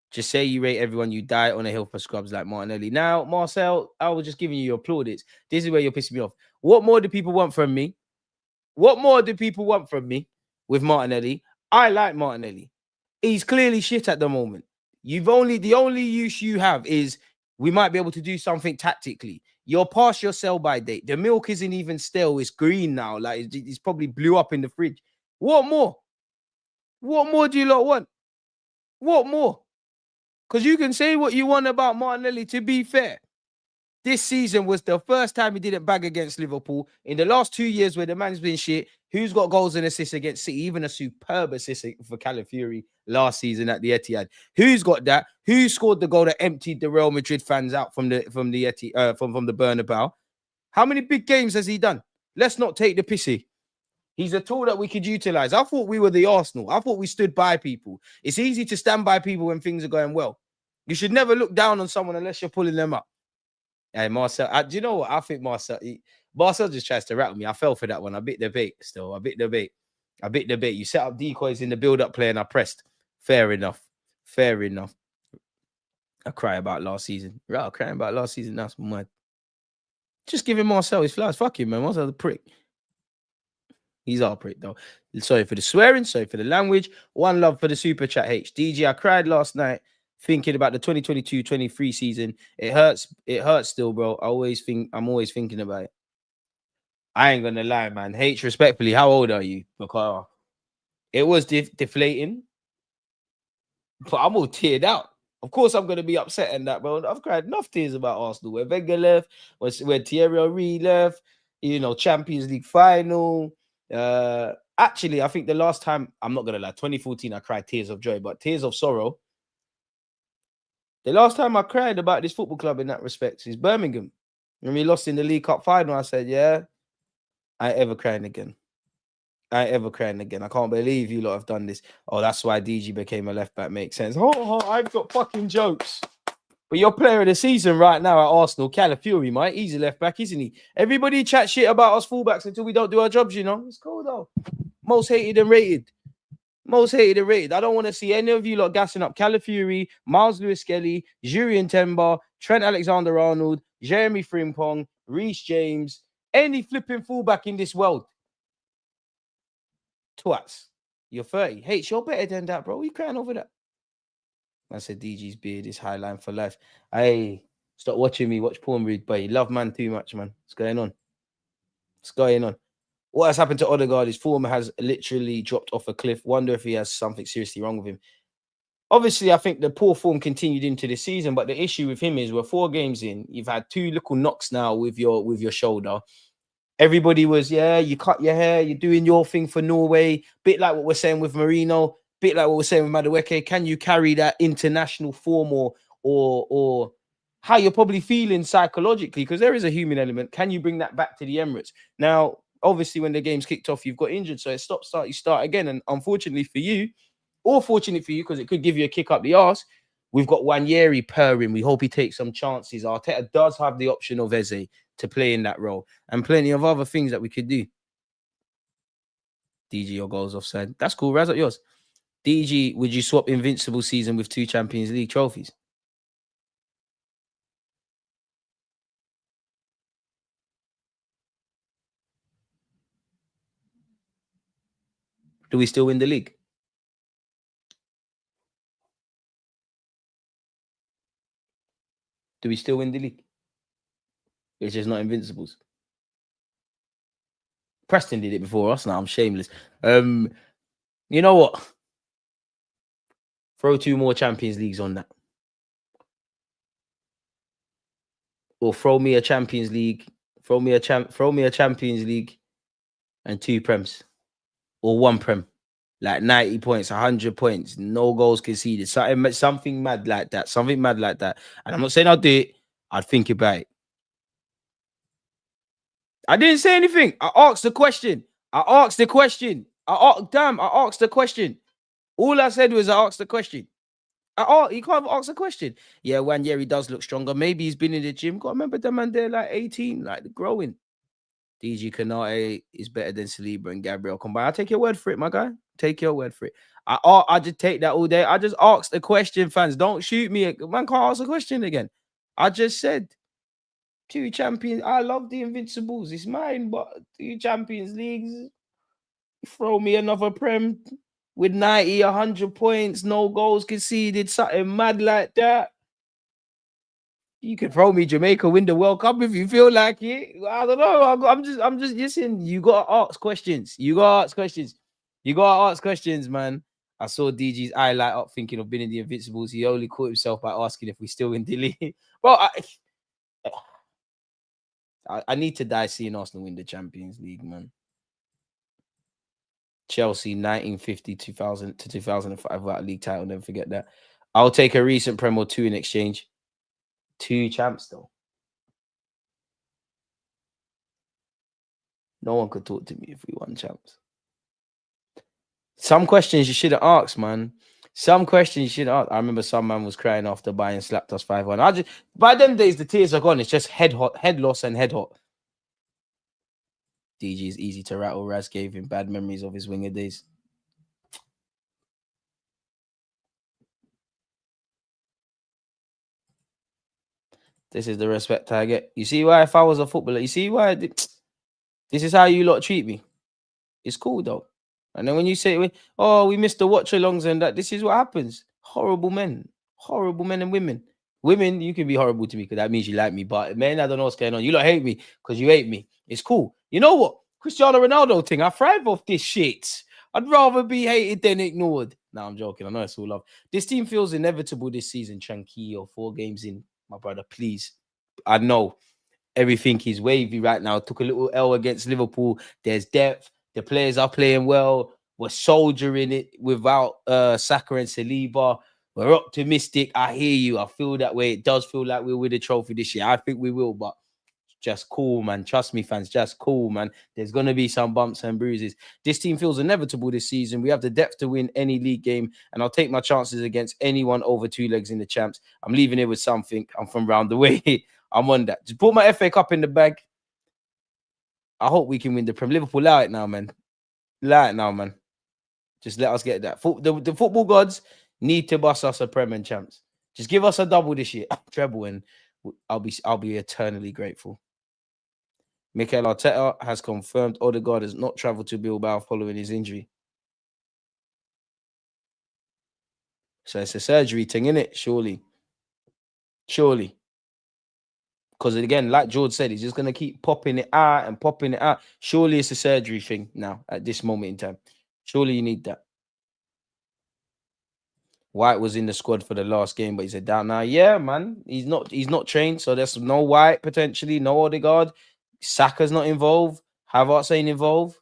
Just say you rate everyone, you die on a hill for scrubs like Martinelli. Now, Marcel, I was just giving you your plaudits. This is where you're pissing me off. What more do people want from me? With Martinelli? I like Martinelli. He's clearly shit at the moment. The only use you have is we might be able to do something tactically. You're past your sell-by date. The milk isn't even stale. It's green now. Like, it's probably blew up in the fridge. What more? What more do you lot want? What more? Because you can say what you want about Martinelli. To be fair, this season was the first time he didn't bag against Liverpool. In the last 2 years where the man's been shit, who's got goals and assists against City? Even a superb assist for Calafiori last season at the Etihad. Who's got that? Who scored the goal that emptied the Real Madrid fans out from the Bernabeu? How many big games has he done? Let's not take the pissy. He's a tool that we could utilize. I thought we were the Arsenal. I thought we stood by people. It's easy to stand by people when things are going well. You should never look down on someone unless you're pulling them up. Hey, Marcel, do you know what? I think Marcel just tries to rattle me. I fell for that one. I bit the bait still. I bit the bait. You set up decoys in the build-up play and I pressed. Fair enough. Fair enough. I cry about last season. Right, I'm crying about last season. That's mad. Just give him Marcel his flowers. Fuck him, man. Marcel the prick. He's our prick, though. Sorry for the swearing. Sorry for the language. One love for the super chat, H. DG, I cried last night thinking about the 2022-23 season. It hurts. It hurts still, bro. I'm always thinking about it. I ain't gonna lie, man. H, respectfully, how old are you? Because it was deflating, but I'm all teared out. Of course, I'm gonna be upset and that, bro. I've cried enough tears about Arsenal. When Wenger left, when Thierry Henry left, Champions League final. Actually, I think the last time, I'm not gonna lie, 2014, I cried tears of joy, but tears of sorrow. The last time I cried about this football club in that respect is Birmingham. When we lost in the League Cup final, I said, yeah, I ain't ever crying again. I ain't ever crying again. I can't believe you lot have done this. Oh, that's why DG became a left back. Makes sense. Oh, I've got fucking jokes. But your player of the season right now at Arsenal, Calafiori, mate. He's a left back, isn't he? Everybody chat shit about us fullbacks until we don't do our jobs, It's cool, though. Most hated and rated. Most hated and rated. I don't want to see any of you lot gassing up Calafiori, Miles Lewis-Skelly, Jurien Timber, Trent Alexander-Arnold, Jeremy Frimpong, Reece James, any flipping fullback in this world. Twats. You're 30. H, you're better than that, bro. You crying over that? I said DG's beard is highline for life. Hey, stop watching me. Watch porn, rude boy. You love man too much, man. What's going on? What's going on? What has happened to Odegaard? His form has literally dropped off a cliff. Wonder if he has something seriously wrong with him. Obviously, I think the poor form continued into the season, but the issue with him is we're 4 games in. You've had 2 little knocks now with your shoulder. Everybody was, yeah, you cut your hair, you're doing your thing for Norway. Bit like what we're saying with Marino, bit like what we're saying with Madueke. Can you carry that international form or how you're probably feeling psychologically? Because there is a human element. Can you bring that back to the Emirates? Now, obviously, when the game's kicked off, you've got injured. So it's stop, start, you start again. And unfortunately for you, or fortunate for you, because it could give you a kick up the arse, we've got Nwaneri purring. We hope he takes some chances. Arteta does have the option of Eze to play in that role and plenty of other things that we could do. DG, your goals offside. That's cool. Rise up yours. DG, would you swap Invincible season with 2 Champions League trophies? Do we still win the league? Do we still win the league? It's just not Invincibles. Preston did it before us. Now I'm shameless. You know what? Throw 2 more Champions Leagues on that. Or throw me a Champions League. Throw me a Champions League and 2 Prems. Or 1 Prem. Like 90 points, 100 points, no goals conceded. Something mad like that. Something mad like that. And I'm not saying I'll do it. I'd think about it. I didn't say anything. I asked the question. I asked the question. I asked the question. All I said was I asked the question. You can't ask a question. Yeah, Nwaneri does look stronger. Maybe he's been in the gym. Got to remember the man there like 18, like growing. DG Kanate is better than Saliba and Gabriel combined. I'll take your word for it, my guy. Take your word for it. I just take that all day. I just asked the question, fans. Don't shoot me. Man can't ask a question again. I just said 2 champions. I love the Invincibles. It's mine, but 2 Champions Leagues. Throw me another Prem with 90, 100 points, no goals conceded, something mad like that. You could throw me Jamaica win the World Cup if you feel like it. I don't know. I'm just listen. You gotta ask questions. You gotta ask questions. You gotta ask questions, man. I saw DG's eye light up thinking of being in the Invincibles. He only caught himself by asking if we still in delete. Well, I need to die seeing Arsenal win the Champions League, man. Chelsea 1950 2000 to 2005 without a league title. Never forget that. I'll take a recent Prem or 2 in exchange. 2 champs though. No one could talk to me if we won champs. Some questions you should have asked, man. Some questions you should have asked. I remember some man was crying after buying slapped us 5-1. By them days, the tears are gone. It's just head loss and head hot. DG is easy to rattle. Raz gave him bad memories of his winger days. This is the respect I get. You see why if I was a footballer, you see why this is how you lot treat me. It's cool though. And then when you say, oh, we missed the watch alongs and that, this is what happens. Horrible men and women. Women, you can be horrible to me because that means you like me. But men, I don't know what's going on. You lot hate me because you hate me. It's cool. You know what? Cristiano Ronaldo thing, I thrive off this shit. I'd rather be hated than ignored. No, I'm joking. I know it's all love. This team feels inevitable this season, Tranquillo. 4 games in, my brother, please. I know everything is wavy right now. Took a little L against Liverpool. There's depth. The players are playing well. We're soldiering it without Saka and Saliba. We're optimistic. I hear you. I feel that way. It does feel like we'll win the trophy this year. I think we will, but just cool, man. Trust me, fans. Just cool, man. There's going to be some bumps and bruises. This team feels inevitable this season. We have the depth to win any league game, and I'll take my chances against anyone over 2 legs in the champs. I'm leaving it with something. I'm from round the way. I'm on that. Just put my FA Cup in the bag. I hope we can win the Prem. Liverpool, allow it now, man. Allow it now, man. Just let us get that. The football gods need to bust us a Prem and champs. Just give us a double this year, treble, and I'll be eternally grateful. Mikel Arteta has confirmed Odegaard has not travelled to Bilbao following his injury. So it's a surgery thing, innit? Surely. Because again, like George said, he's just going to keep popping it out and popping it out. Surely it's a surgery thing now at this moment in time. Surely you need that. White was in the squad for the last game, but he's a down now. Yeah, man. He's not trained, so there's no White potentially, no Odegaard. Saka's not involved. Havertz ain't involved.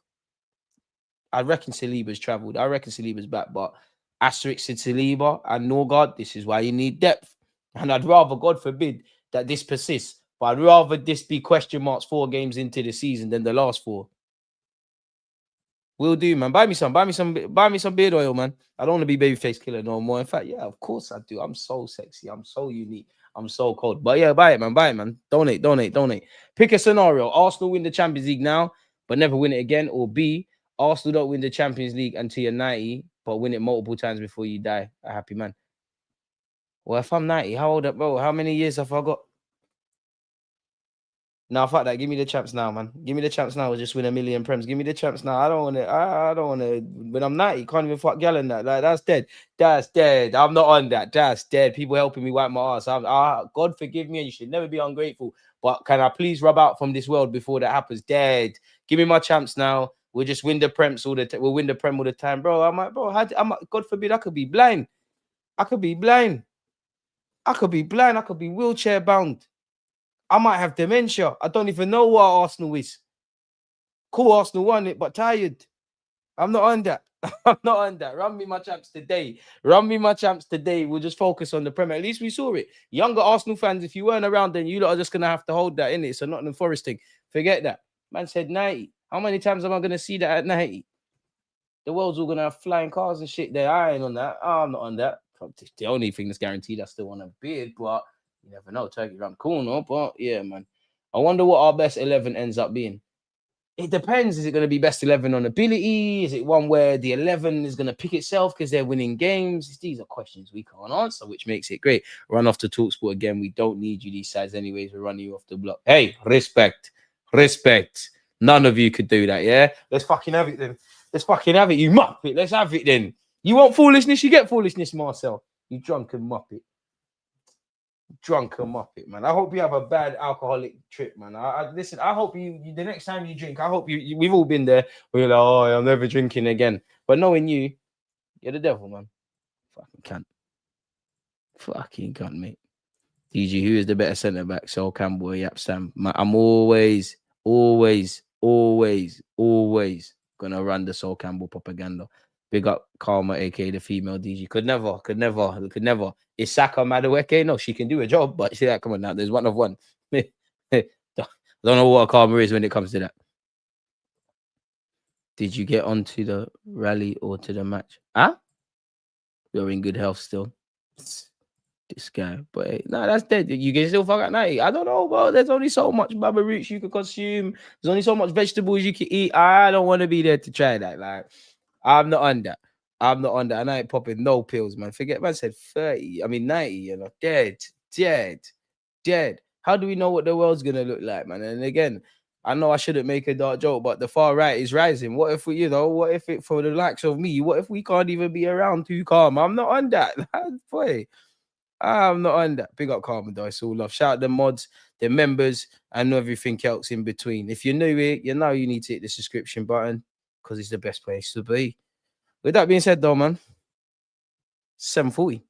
I reckon Saliba's travelled. I reckon Saliba's back, but asterisk to Saliba and Norgard, this is why you need depth. And I'd rather, God forbid, that this persists. But I'd rather this be question marks 4 games into the season than the last 4. Will do, man. Buy me some beard oil, man. I don't want to be babyface killer no more. In fact, yeah, of course I do. I'm so sexy. I'm so unique. I'm so cold. But yeah, buy it, man. Donate. Pick a scenario. Arsenal win the Champions League now, but never win it again. Or B, Arsenal don't win the Champions League until you're 90, but win it multiple times before you die. A happy man. Well, if I'm 90, how old, bro? How many years have I got? No, fuck that. Give me the champs now, man. Give me the champs now. We'll just win 1 million prems. Give me the champs now. I don't want to. I don't want to. When I'm 90, can't even fuck gal in that. Like, that's dead. That's dead. I'm not on that. That's dead. People helping me wipe my ass. God forgive me, and you should never be ungrateful. But can I please rub out from this world before that happens? Dead. Give me my champs now. We'll just win the prems all the time. We'll win the prem all the time, bro. I'm like, bro. God forbid, I could be blind. I could be wheelchair bound. I might have dementia. I don't even know what Arsenal is. Cool, Arsenal won it, but tired. I'm not on that. I'm not on that. Run me my champs today. We'll just focus on the Premier. At least we saw it. Younger Arsenal fans, if you weren't around, then you lot are just going to have to hold that in it. So not in the Forrest thing. Forget that. Man said 90. How many times am I going to see that at 90? The world's all going to have flying cars and shit there. I ain't on that. I'm not on that. The only thing that's guaranteed, I still want a beard, but you never know. Turkey around the corner, but yeah, man. I wonder what our best 11 ends up being. It depends. Is it going to be best 11 on ability? Is it one where the 11 is going to pick itself because they're winning games? These are questions we can't answer, which makes it great. Run off to TalkSport again. We don't need you these sides anyways. We're running you off the block. Hey, respect. None of you could do that, yeah? Let's fucking have it then. You muppet. Let's have it then. You want foolishness? You get foolishness, Marcel. You drunken muppet. Man. I hope you have a bad alcoholic trip, man. Listen, I hope you the next time you drink, I hope you we've all been there. We're like, oh, I'm never drinking again. But knowing you, you're the devil, man. Fucking cunt, mate. DG, who is the better centre back? Sol Campbell or Yap Sam? I'm always gonna run the Sol Campbell propaganda. Big up Karma, aka the female DG. Could never. Is Saka Madueke? No, she can do a job, but see that. Come on now, there's one of one. Don't know what Karma is when it comes to that. Did you get onto the rally or to the match? Huh? You're in good health still. This guy, but hey, no, that's dead. You can still fuck at night. I don't know, bro. There's only so much baba roots you can consume. There's only so much vegetables you can eat. I don't want to be there to try that. Like, I'm not on that. And I ain't popping no pills, man. Forget, man said 30. I mean 90. You know, dead. How do we know what the world's gonna look like, man? And again, I know I shouldn't make a dark joke, but the far right is rising. What if we, what if it for the likes of me? What if we can't even be around too calm? I'm not on that, boy. I'm not on that. Big up Carmen, though. It's all love. Shout out the mods, the members, and everything else in between. If you're new here, you know you need to hit the subscription button because it's the best place to be. With that being said, though, man, 7:40.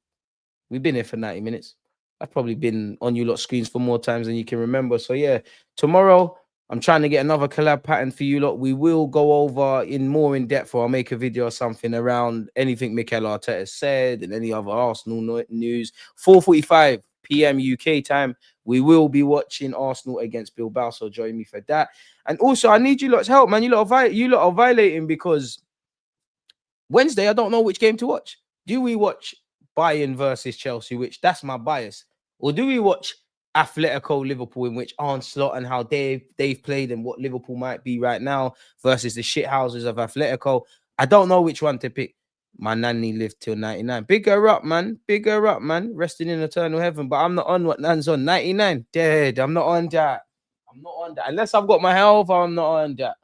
We've been here for 90 minutes. I've probably been on you lot screens for more times than you can remember. So, yeah, tomorrow, I'm trying to get another collab pattern for you lot. We will go over in more in depth, or I'll make a video or something around anything Mikel Arteta said and any other Arsenal news. 4:45 p.m. UK time. We will be watching Arsenal against Bilbao, so join me for that. And also, I need you lot's help, man. You lot are violating because Wednesday, I don't know which game to watch. Do we watch Bayern versus Chelsea, which that's my bias, or do we watch Atletico Liverpool, in which Onslaught and how they've played and what Liverpool might be right now versus the shithouses of Atletico? I don't know which one to pick. My nanny lived till 99. Big her up, man. Big her up, man. Resting in eternal heaven. But I'm not on what Nan's on. 99. Dead. I'm not on that. I'm not on that. Unless I've got my health, I'm not on that.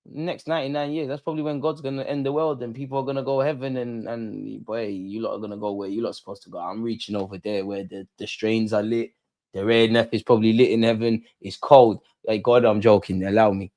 Next 99 years, that's probably when God's gonna end the world and people are gonna go heaven, and boy, you lot are gonna go where you lot are supposed to go. I'm reaching over there where the strains are lit, the red nap is probably lit in heaven. It's cold. Like God, I'm joking. Allow me.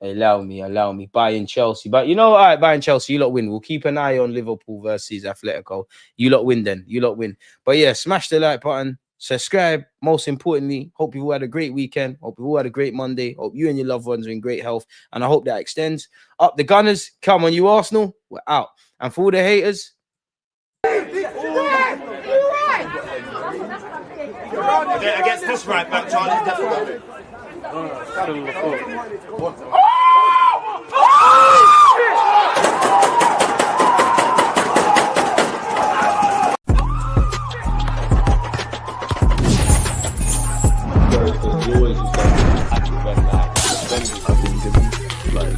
Bayern Chelsea. But you know, all right, Bayern Chelsea, you lot win. We'll keep an eye on Liverpool versus Atletico. You lot win then. You lot win. But yeah, smash the like button. Subscribe. Most importantly, hope you've all had a great weekend. Hope you've all had a great Monday. Hope you and your loved ones are in great health. And I hope that extends. Up the Gunners. Come on, you Arsenal. We're out. And for all the haters.
Against this right back, Charlie. Like